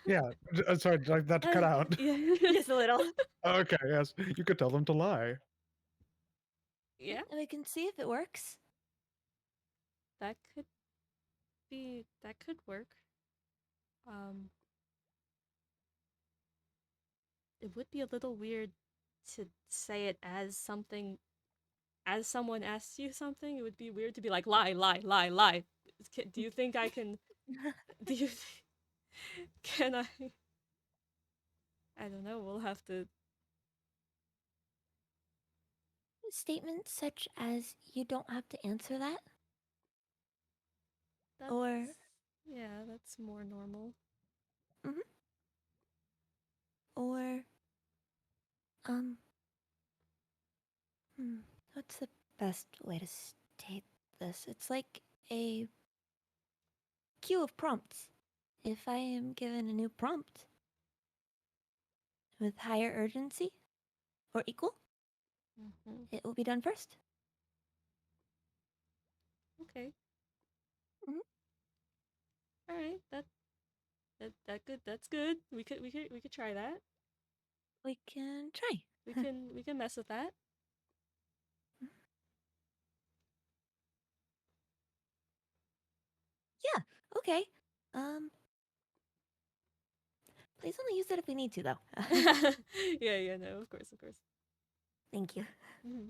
Yeah. Sorry, like that cut out. Yeah. Just a little. Okay, yes. You could tell them to lie. Yeah, We can see if it works. that could work. Um, it would be a little weird to say it as something, as someone asks you something. It would be weird to be like, lie, lie, lie, lie. Do you think I can? Do you? Can I? I don't know. We'll have to. Statements such as you don't have to answer that. That's, Or yeah, that's more normal. or um what's the best way to state this? It's like a queue of prompts. If I am given a new prompt with higher urgency or equal, Mm-hmm. it will be done first. Okay. Mhm. All right. That good. That's good. We could try that. We can try. We can mess with that. Yeah, okay. Please only use it if we need to, though. Yeah. No. Of course. Thank you. Mm-hmm.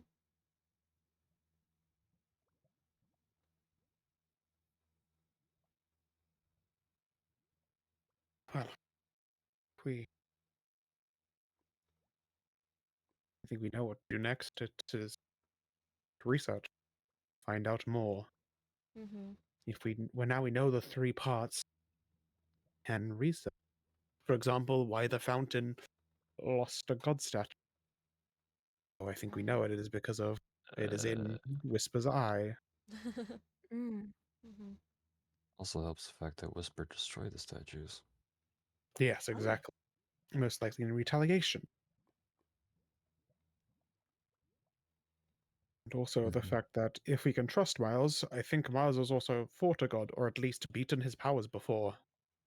Well, we. I think we know what to do next. It is research, find out more. Mm-hmm. If well, now we know the three parts, and research. For example, why the fountain lost a god statue. Oh, I think we know it. It is because of it is in Whisper's eye. Mm. Mm-hmm. Also helps the fact that Whisper destroyed the statues. Yes, Oh. exactly. Most likely in retaliation. And also the Mhm. fact that if we can trust Miles, I think Miles has also fought a god, or at least beaten his powers before.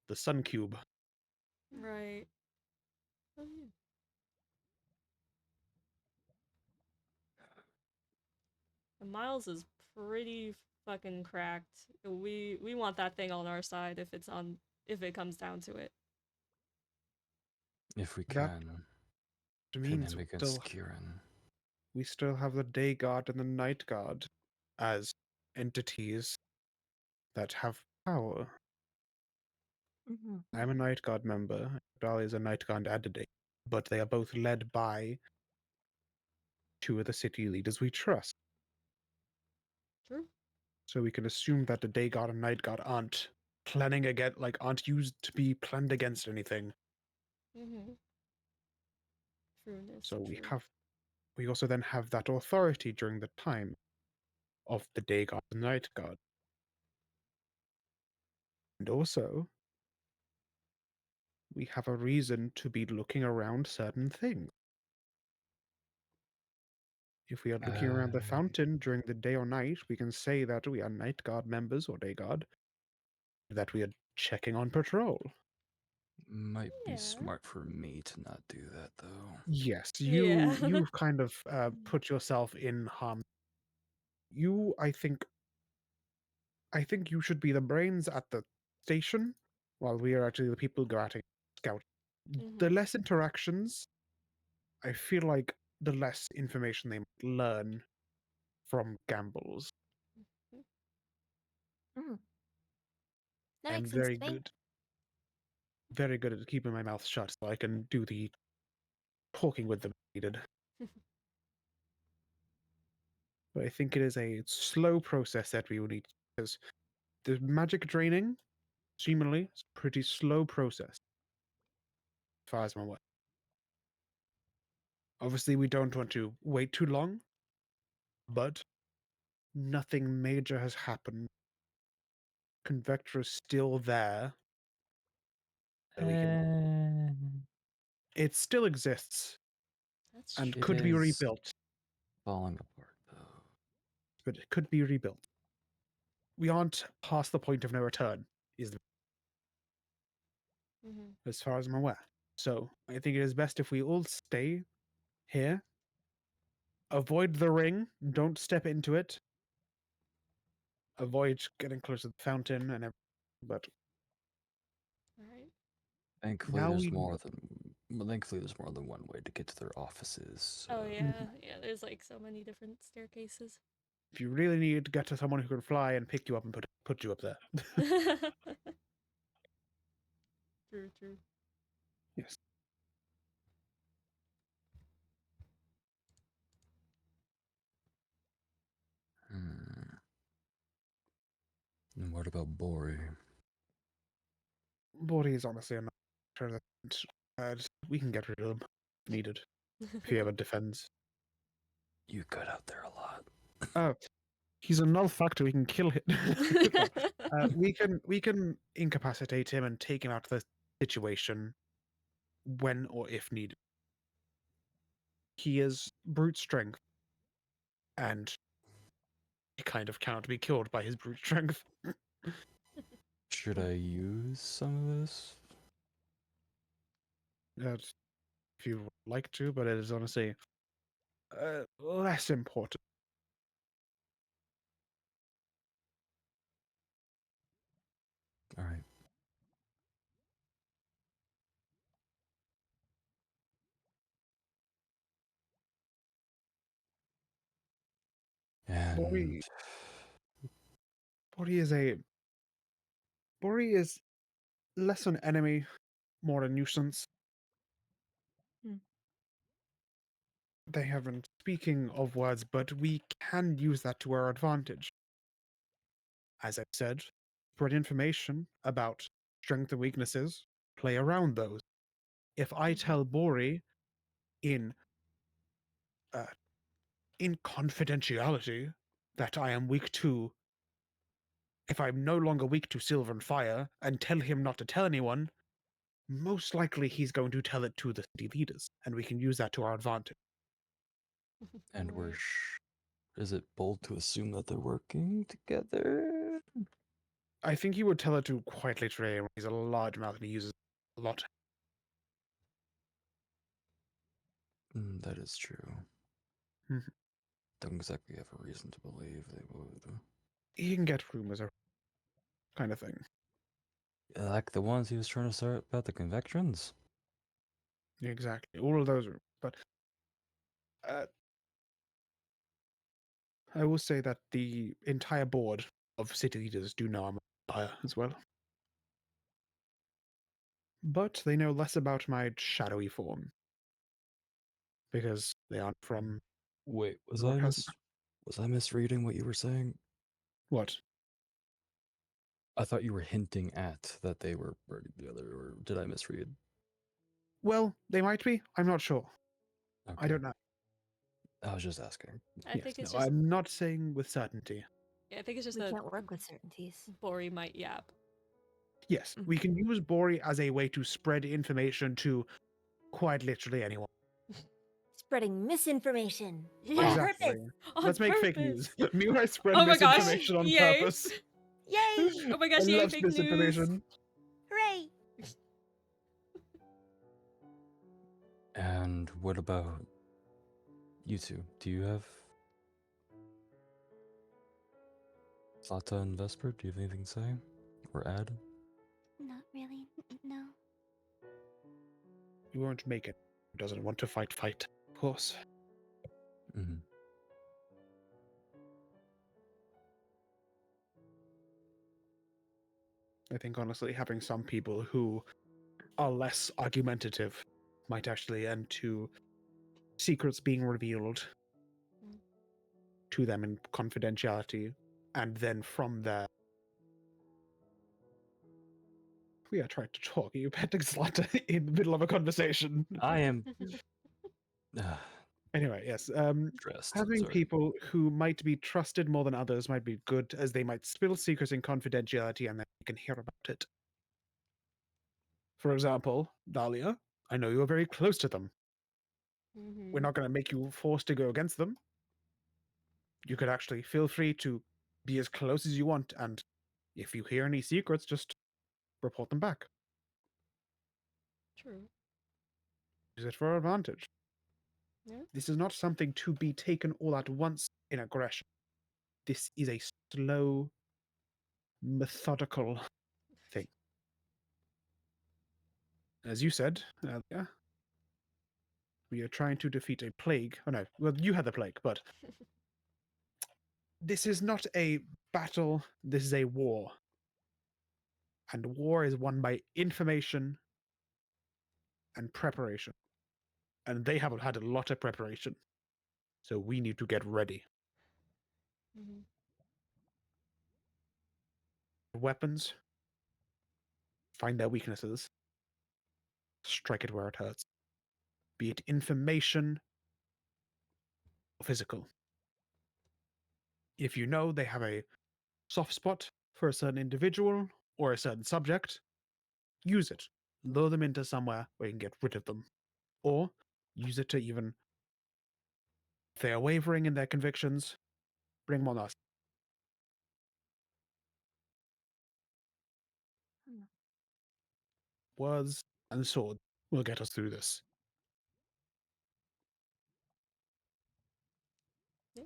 The Sun Cube. Right. Oh yeah. And Miles is pretty fucking cracked. We want that thing on our side if it comes down to it. If we That can pin means him against Kieran. we still have the Day Guard and the Night Guard as entities that have power. Mm-hmm. I'm a Night Guard member. Dali is a Night Guard and a Day, but they are both led by two of the city leaders we trust. True. So we can assume that the Day Guard and Night Guard aren't planning against, like, aren't used to be planned against anything. Mm-hmm. Trueness. So True. we also then have that authority during the time of the Day Guard and Night Guard. And also, we have a reason to be looking around certain things. If we are looking around the fountain during the day or night, we can say that we are Night Guard members or Day Guard, that we are checking on patrol. Might Yeah. be smart for me to not do that, though. Yes, Yeah. you've kind of put yourself in harm. I think you should be the brains at the station, while we are actually the people go out and scout. The Mm-hmm. less interactions, I feel like the less information they might learn from gambles. That I'm makes sense very to me. very good at keeping my mouth shut so I can do the talking with them needed. But I think it is a slow process that we will need, because the magic draining, seemingly, is a pretty slow process, as far as I'm aware. Obviously, we don't want to wait too long, but nothing major has happened. Convector is still there. That we can. It still exists That's and true. It could be is rebuilt, falling apart, though. but it could be rebuilt. We aren't past the point of no return, as far as I'm aware. So I think it is best if we all stay here. Avoid the ring. Don't step into it. Avoid getting close to the fountain and everything. But Alright. Thankfully, now we thankfully there's more than one way to get to their offices. Oh So. yeah, yeah. There's like so many different staircases. if you really need to get to someone who can fly and pick you up and put you up there. True, true. Yes. Hmm. And what about Bori? Body is honestly I'm not sure that we can get rid of them if needed. If he ever defends. You cut out there a lot. Oh, he's a null factor. We can kill him. we can incapacitate him and take him out of the situation when or if needed. He is brute strength, and he kind of cannot be killed by his brute strength. Should I use some of this? If you would like to, but it is honestly less important. All right. And Bori is less an enemy, more a nuisance. They haven't speaking of words, but we can use that to our advantage. As I've said, spread information about strength and weaknesses, play around those. If I tell Bori in uh, in confidentiality that I am weak to, if I'm no longer weak to silver and fire, and tell him not to tell anyone, most likely he's going to tell it to the city leaders, and we can use that to our advantage. and we're Alright. is it bold to assume that they're working together? I think he would tell it to quite literally when he's a large mouth and he uses a lot. That is true. Mhm. Don't exactly have a reason to believe they would. He can get rumors or kind of thing. Like the ones he was trying to start about the convections? Exactly. All of those are. But I will say that the entire board of city leaders do know I'm a buyer as well. But they know less about my shadowy form. Because they aren't from. Wait, was What I has- misreading what you were saying? What? I thought you were hinting at that they were working together, or did I misread? Well, they might be. I'm not sure. I Okay. don't know. I was just asking. I Yes, think it's no, just I'm not saying with certainty. yeah, I think it's just We that can't work with certainties. Bori might yap. Yes, we can use Bori as a way to spread information to quite literally anyone. Spreading misinformation. Yeah. On purpose. Exactly. On Let's make fake purpose. news. Mirai spread Oh my gosh, misinformation on yay. purpose. Yay! Oh my gosh, I yay, love fake news. misinformation. Hooray! And what about you two? Do you have Zlata and Vesper? Do you have anything to say or add? Not really. No. You won't make it. Who doesn't want to fight, of course. Mhm. I think honestly, having some people who are less argumentative might actually end to secrets being revealed Mm. to them in confidentiality, and then from there, we are trying to talk. You petting Slatter in the middle of a conversation. I am Anyway, yes. stressed. Having Sorry. people who might be trusted more than others might be good, as they might spill secrets in confidentiality, and then you can hear about it. For example, Dahlia, I know you're very close to them. We're not going to make you forced to go against them. You could actually feel free to be as close as you want, and if you hear any secrets, just report them back. True. Use it for our advantage. Yeah. This is not something to be taken all at once in aggression. This is a slow, methodical thing. As you said earlier, we are trying to defeat a plague. Oh no, well, you had the plague, but this is not a battle, this is a war. And war is won by information and preparation. And they have had a lot of preparation. So we need to get ready. Weapons, find their weaknesses, strike it where it hurts. Be it information or physical. If you know they have a soft spot for a certain individual or a certain subject, use it. Lure them into somewhere where you can get rid of them. Or use it to even, if they are wavering in their convictions, bring them on us. Words and sword will get us through this. Yeah.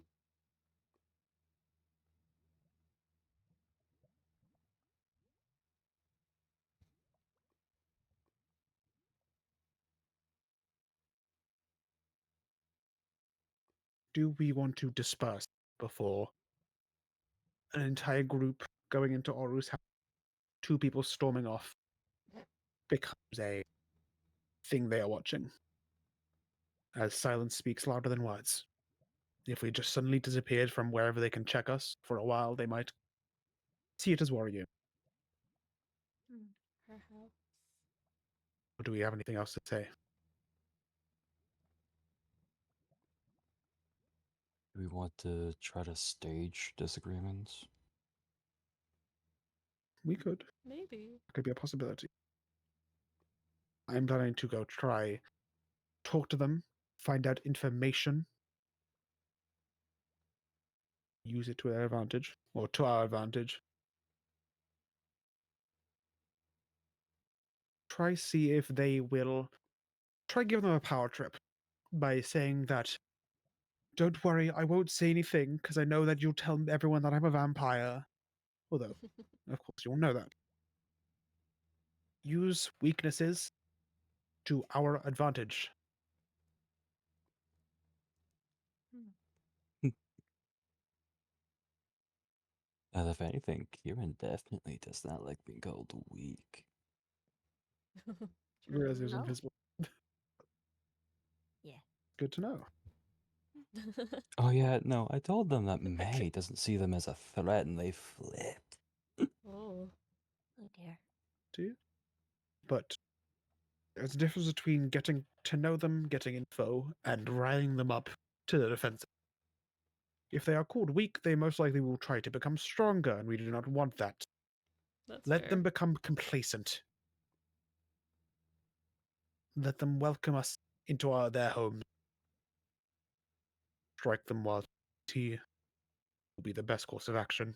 Do we want to disperse before an entire group going into Oru's house, 2 people storming off, becomes a thing they are watching? As silence speaks louder than words. If we just suddenly disappeared from wherever they can check us for a while, they might see it as worrying. Perhaps. Or do we have anything else to say? Do we want to try to stage disagreements? We could. Maybe. That could be a possibility. I'm planning to go try, talk to them, find out information, use it to their advantage, or to our advantage. Try see if they will, try give them a power trip by saying that, don't worry, I won't say anything because I know that you'll tell everyone that I'm a vampire. Although, of course, you'll know that. Use weaknesses to our advantage. And if anything, Kieran definitely does not like being called weak. Whereas True. is invisible. Yeah. Good to know. Oh yeah, no, I told them that May doesn't see them as a threat and they flipped. Oh. Oh dear. Do you? But there's a difference between getting to know them, getting info, and riling them up to the defensive. If they are called weak, they most likely will try to become stronger, and we do not want that. That's Let fair. them become complacent. Let them welcome us into their homes. Strike them while tea will be the best course of action.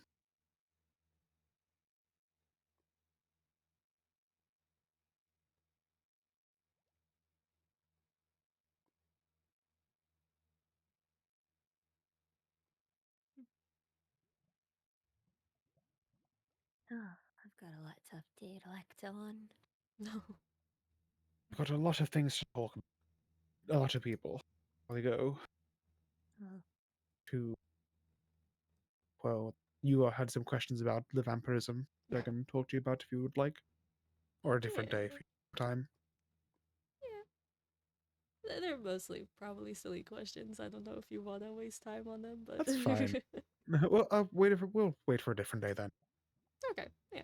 Oh, I've got a lot to update Electa on. No. We've got a lot of things to talk about. A lot of people. There we go. to, well, you all had some questions about the vampirism that I can talk to you about if you would like, or a different day Yeah. if you have time. Yeah. They're mostly probably silly questions. I don't know if you want to waste time on them, but That's fine. Well, we'll wait for a different day then. Okay, yeah.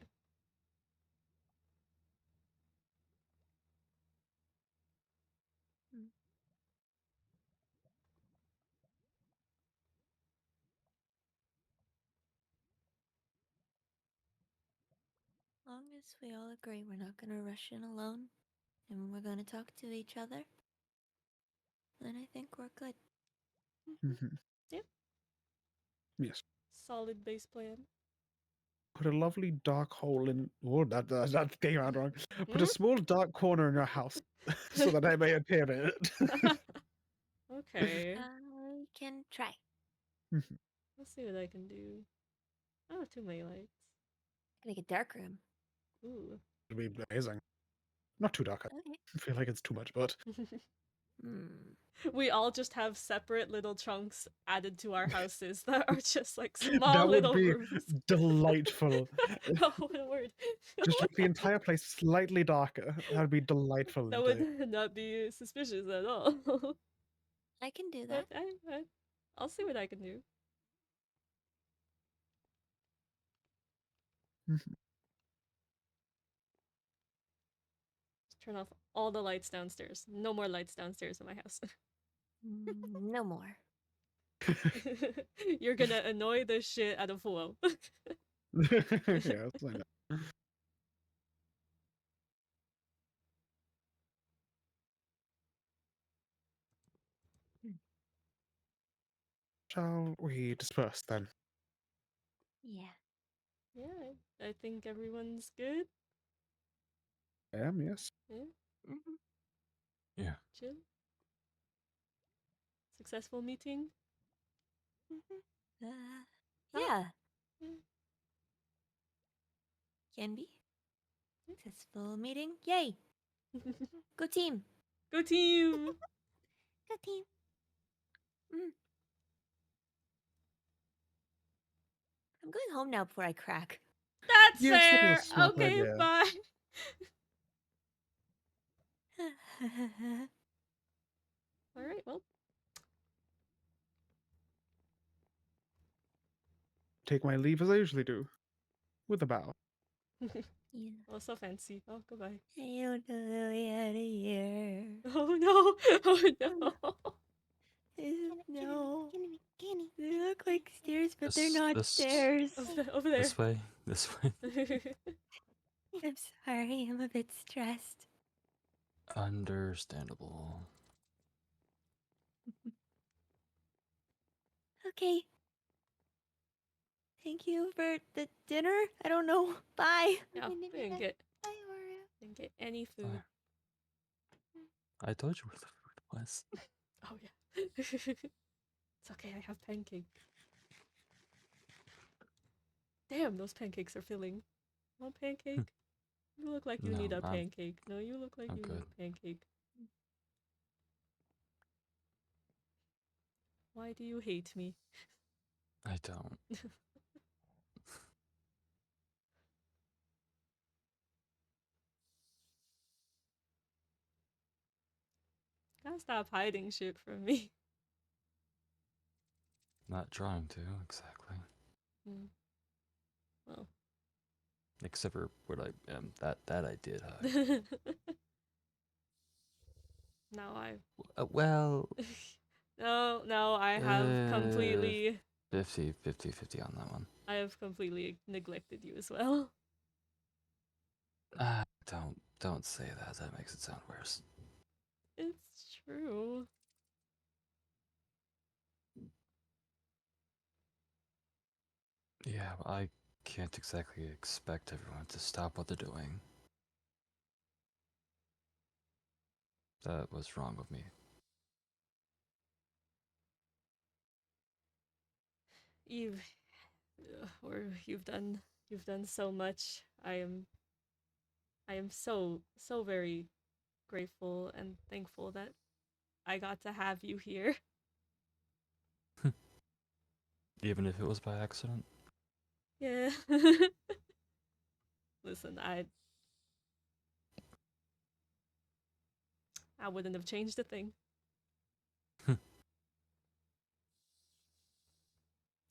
Long as we all agree we're not gonna rush in alone, and we're gonna talk to each other, then I think we're good. Mhm. Yep. Yes. Solid base plan. Put a lovely dark hole in. Oh, that came out wrong. Put a Hmm? small dark corner in your house so that I may appear in it. Okay. I can try. Mhm. Let's see what I can do. I don't have too many lights. Make a dark room. Ooh. It'll be amazing. Not too dark. Okay. I feel like it's too much, but We all just have separate little chunks added to our houses that are just like small that would little be rooms. delightful. Oh, what a word. Just make the entire place slightly darker. That would be delightful. That would not be suspicious at all. I can do But that. I'll see what I can do. Mhm. Just turn off all the lights downstairs. No more lights downstairs in my house. No more. You're gonna annoy the shit out of Fuo. Yes, I know. Shall we disperse then? Yeah. Yeah, I think everyone's good. Yes. Yeah, Mm-hmm. Yeah. chill. Successful meeting. Uh, Oh. yeah. Yeah. Can be. Successful meeting. Yay. Good team. Go team! Good team. I'm going home now before I crack. That's Yes, that is a fair. smart Okay, idea. bye. All right, well, Take my leave as I usually do, with a bow. Yeah. oh, so fancy. Oh, goodbye. I don't know Lily out of here. Oh no! Oh no! No. Kenny. They look like stairs, but they're This- not this- stairs. Over there. This way. This way. I'm sorry, I'm a bit stressed. Understandable. Okay. Thank you for the dinner. I don't know. Bye. Yeah, we didn't get any food. Fine. I told you where the food was. Oh yeah. It's okay, I have pancake. Damn, those pancakes are filling. Want pancake? You look like you No, need a I'm- pancake. No, you look like I'm you need good. a pancake. Why do you hate me? I don't. Gotta stop hiding shit from me. Not trying to, exactly. Well. Except for what I am. That I did hide. Now I Well, no, I have completely 50 on that one. I have completely neglected you as well. Don't say that. That makes it sound worse. It's true. Yeah, I can't exactly expect everyone to stop what they're doing. That was wrong of me. You've you've done so much. I am so very grateful and thankful that I got to have you here. Even if it was by accident? Yeah. Listen, I wouldn't have changed a thing. I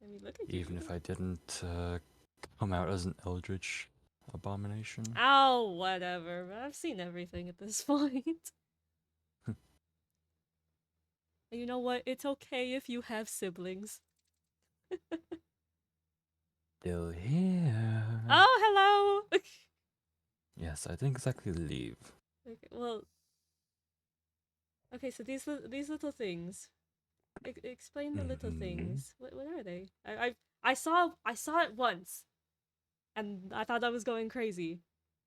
mean, look at you. Even if I didn't come out as an eldritch abomination? Oh, whatever. I've seen everything at this point. And you know what? It's okay if you have siblings. Still here. Oh, hello! Yes, I didn't exactly leave. Okay, well... Okay, so these little things. Explain the little things. What are they? I saw it once, and I thought I was going crazy,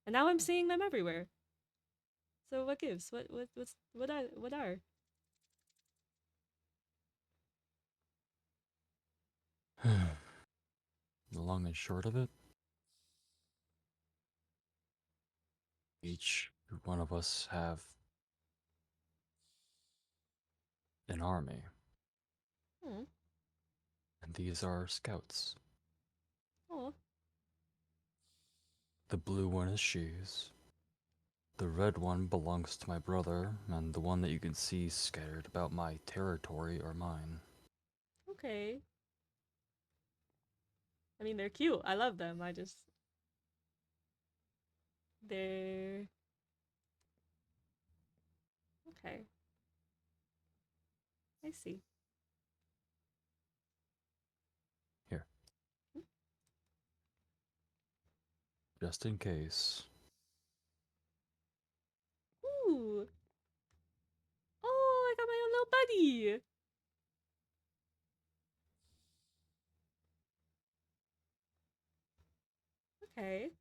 and now I'm seeing them everywhere. So what gives? What are? The long and short of it, each one of us have an army, Hmm. and these are scouts. Oh. The blue one is she's. The red one belongs to my brother, and the one that you can see scattered about my territory are mine. Okay. I mean, they're cute. I love them. They're okay. I see. Here. Just in case. Ooh. Oh, I got my own little buddy. Okay.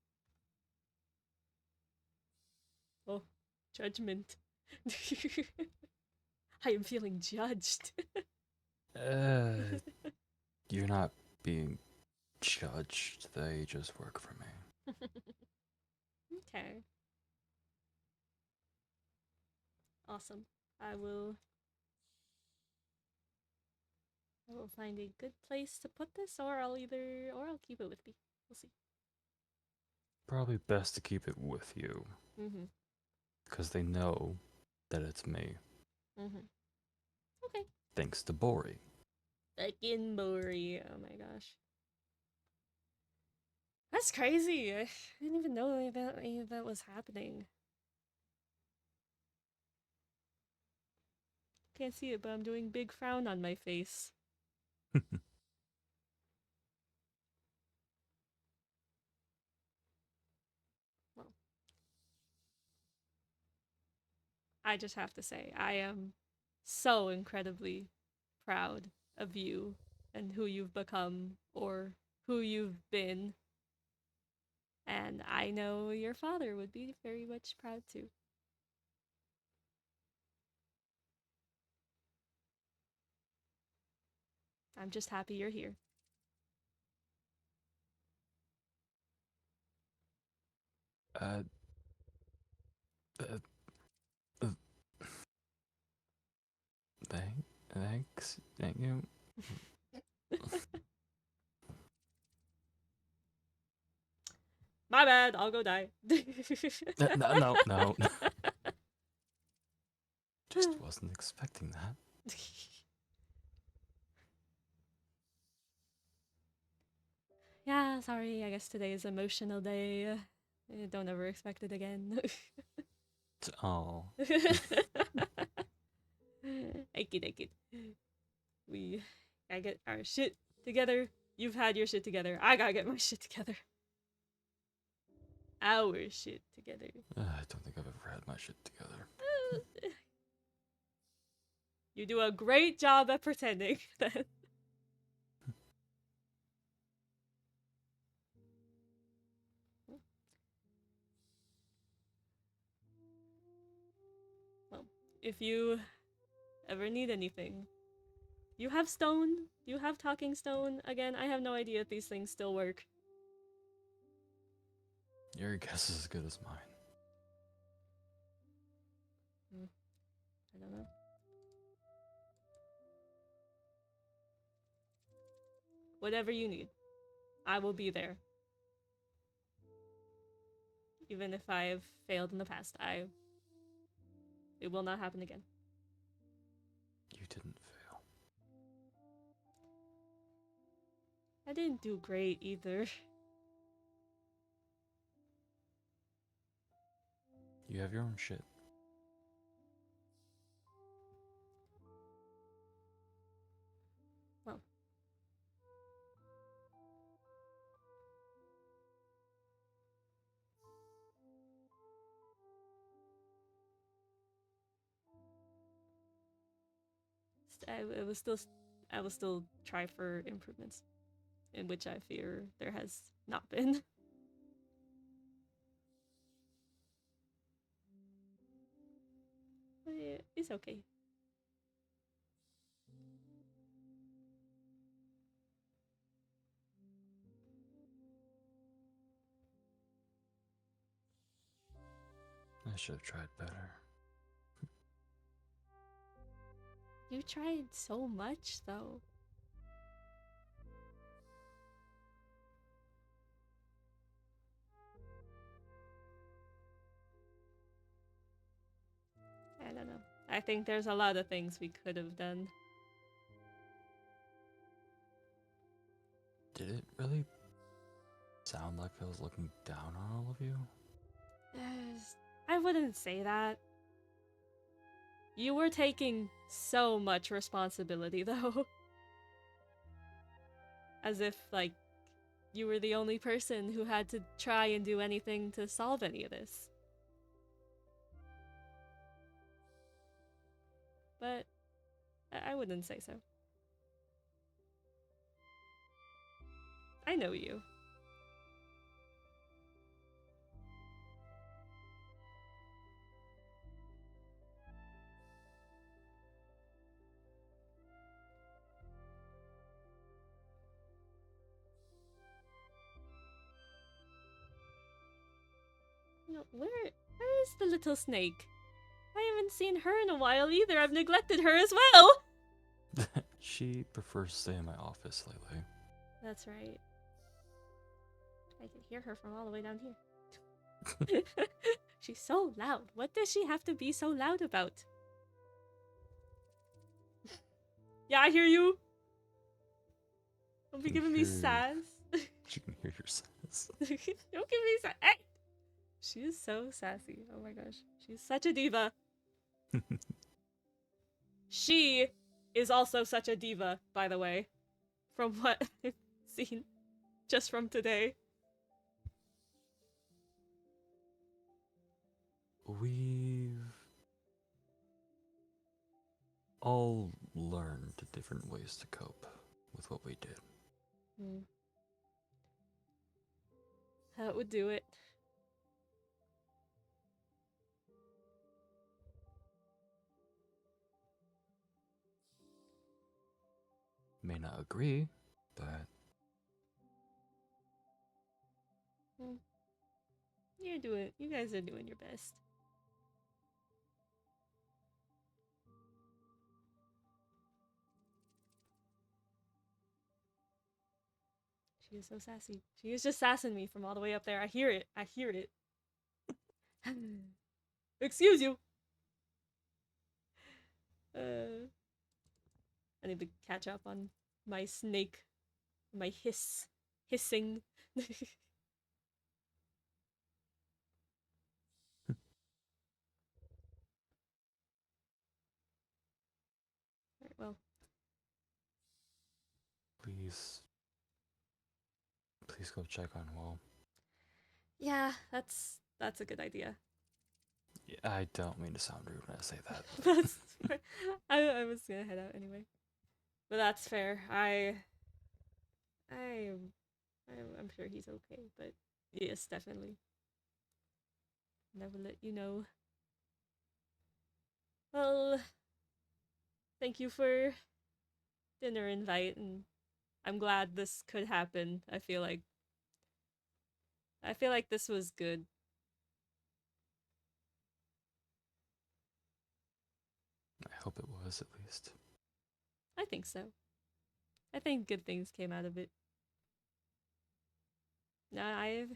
Oh, judgment. I am feeling judged. You're not being judged. They just work for me. Okay. Awesome. I will find a good place to put this, or I'll keep it with me. We'll see. Probably best to keep it with you, Mm-hmm. because they know that it's me. Mm-hmm. Okay. Thanks to Bori. Fucking Bori. Oh my gosh. That's crazy. I didn't even know any of that was happening. Can't see it, but I'm doing big frown on my face. Well, I just have to say, I am so incredibly proud of you and who you've become or who you've been. And I know your father would be very much proud too. I'm just happy you're here. Uh, uh, uh, thank you. My bad, I'll go die. No. Just wasn't expecting that. Yeah, sorry, I guess today is emotional day. Don't ever expect it again. Oh. I kid. We gotta get our shit together. You've had your shit together. I gotta get my shit together. Our shit together. I don't think I've ever had my shit together. You do a great job at pretending that. Well, if you ever need anything, you have stone. You have talking stone. Again, I have no idea if these things still work. Your guess is as good as mine. I don't know. whatever you need. I will be there. Even if I have failed in the past, it will not happen again. You didn't fail. I didn't do great either. You have your own shit. Well. I will still try for improvements, in which I fear there has not been. But yeah, it's okay. I should have tried better. You tried so much, though. I don't know. I think there's a lot of things we could have done. Did it really sound like I was looking down on all of you? I wouldn't say that. You were taking so much responsibility, though. As if, like, you were the only person who had to try and do anything to solve any of this. But I wouldn't say so. I know you. No, where is the little snake? I haven't seen her in a while either. I've neglected her as well. She prefers to stay in my office lately. That's right. I can hear her from all the way down here. She's so loud. What does she have to be so loud about? Yeah, I hear you. Don't be giving me sass. She can hear your sass. Don't give me sass. Hey! She is so sassy. Oh my gosh. She's such a diva. She is also such a diva, by the way. From what I've seen. Just from today. We've all learned different ways to cope with what we did. That would do it. May not agree, but You guys are doing your best. She is so sassy. She is just sassing me from all the way up there. I hear it. I hear it. Excuse you. I need to catch up on my snake. My hissing. Alright, well. Please go check on Will. Yeah, that's a good idea. Yeah, I don't mean to sound rude when I say that. That's fair. I was gonna head out anyway. But that's fair. I'm sure he's okay, but yes, definitely. Never let you know. Well, thank you for dinner invite, and I'm glad this could happen. I feel like this was good. I hope it was, at least. I think so. I think good things came out of it. Now I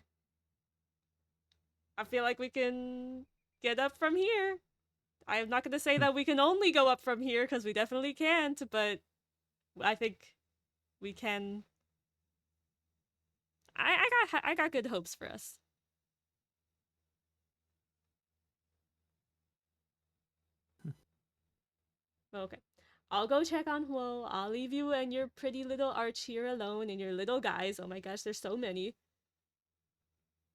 feel like we can get up from here. I'm not gonna say that we can only go up from here, because we definitely can't, but I think we can. I got good hopes for us. Okay. I'll go check on Huo. I'll leave you and your pretty little arch here alone, and your little guys. Oh my gosh, there's so many.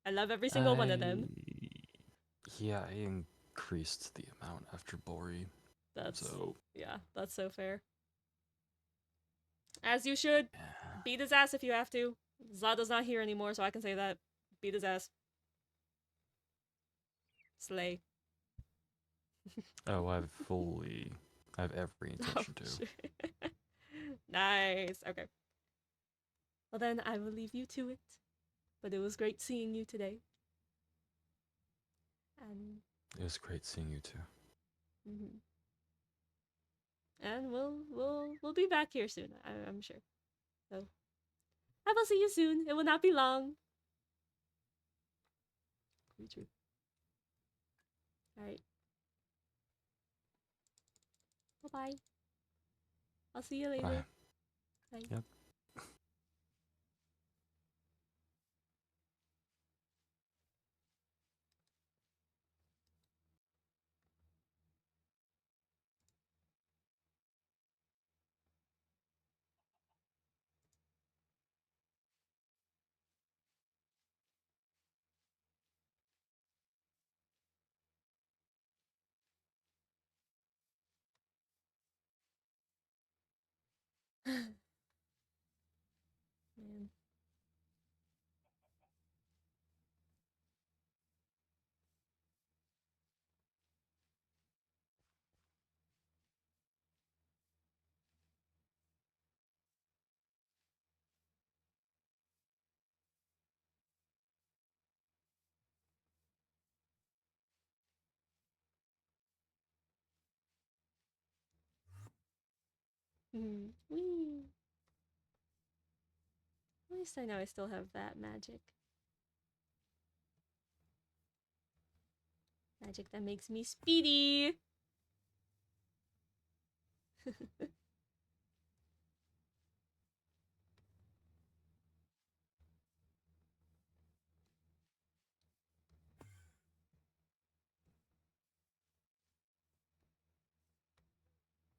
I love every single one of them. Yeah, I increased the amount after Bori. Yeah, that's so fair. As you should. Beat his ass if you have to. Zada's not here anymore, so I can say that. Beat his ass. Slay. Oh, I have every intention to. Nice. Okay. Well then, I will leave you to it. But it was great seeing you today. And It was great seeing you too. and we'll be back here soon. I'm sure. So I will see you soon. It will not be long. True. All right. Bye. I'll see you later. Bye. Bye. Yep. Man. Whee. At least I know I still have that magic. Magic that makes me speedy.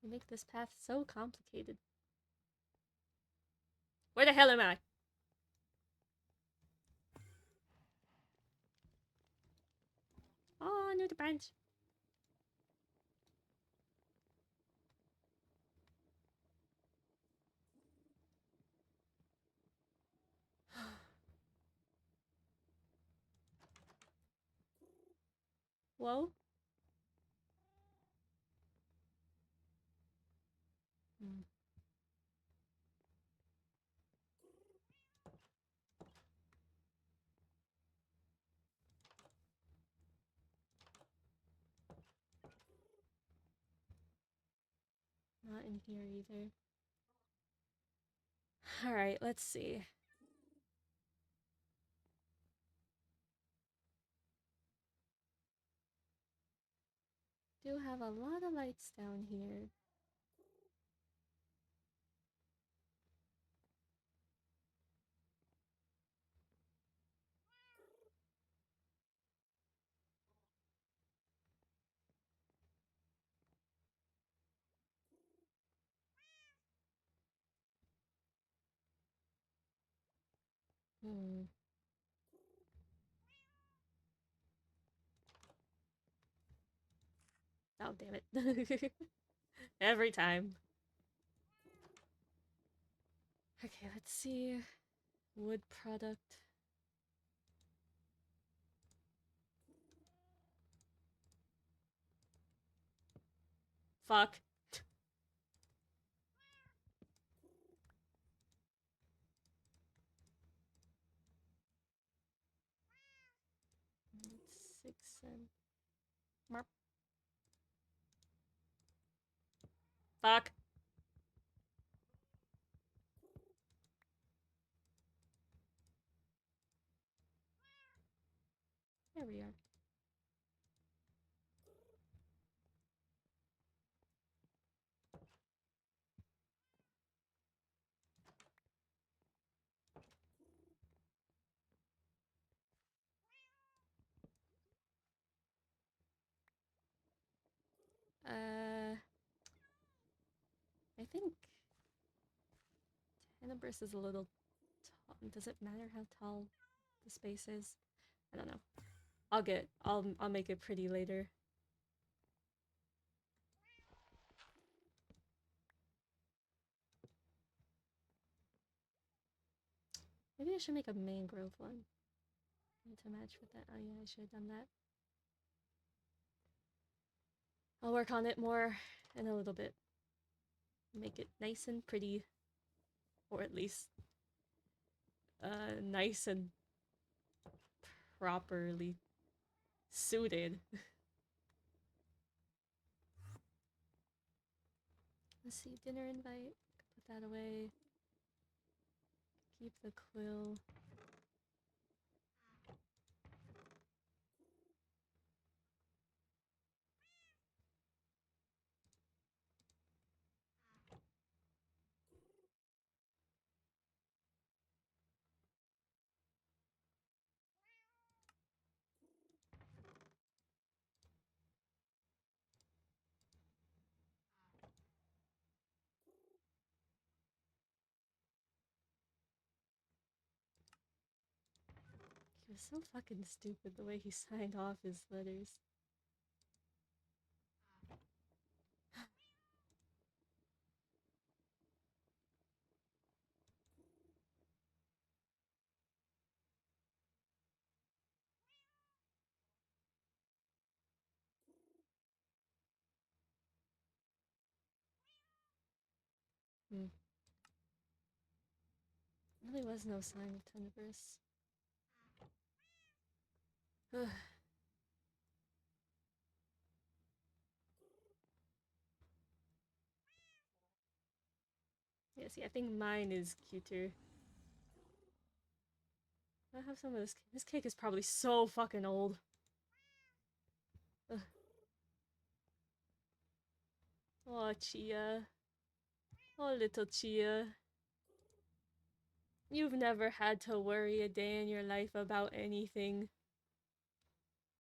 You make this path so complicated. Where the hell am I? Oh, new to branch. Whoa. Not in here either. Alright, let's see. Do have a lot of lights down here. Oh, damn it. Every time. Okay, let's see. Wood product. Fuck. Six and Marp. Fuck. There we are. I think Tenebris is a little tall. Does it matter how tall the space is? I don't know. I'll make it pretty later. Maybe I should make a mangrove one to match with that. Oh yeah, I should have done that. I'll work on it more in a little bit. Make it nice and pretty. Or at least nice and properly suited. Let's see, dinner invite. Put that away. Keep the quill. He was so fucking stupid the way he signed off his letters. Really was no sign of Tenebris. Yeah, see, I think mine is cuter. I have some of this. This cake is probably so fucking old. Ugh. Oh, Chia. Oh, little Chia. You've never had to worry a day in your life about anything.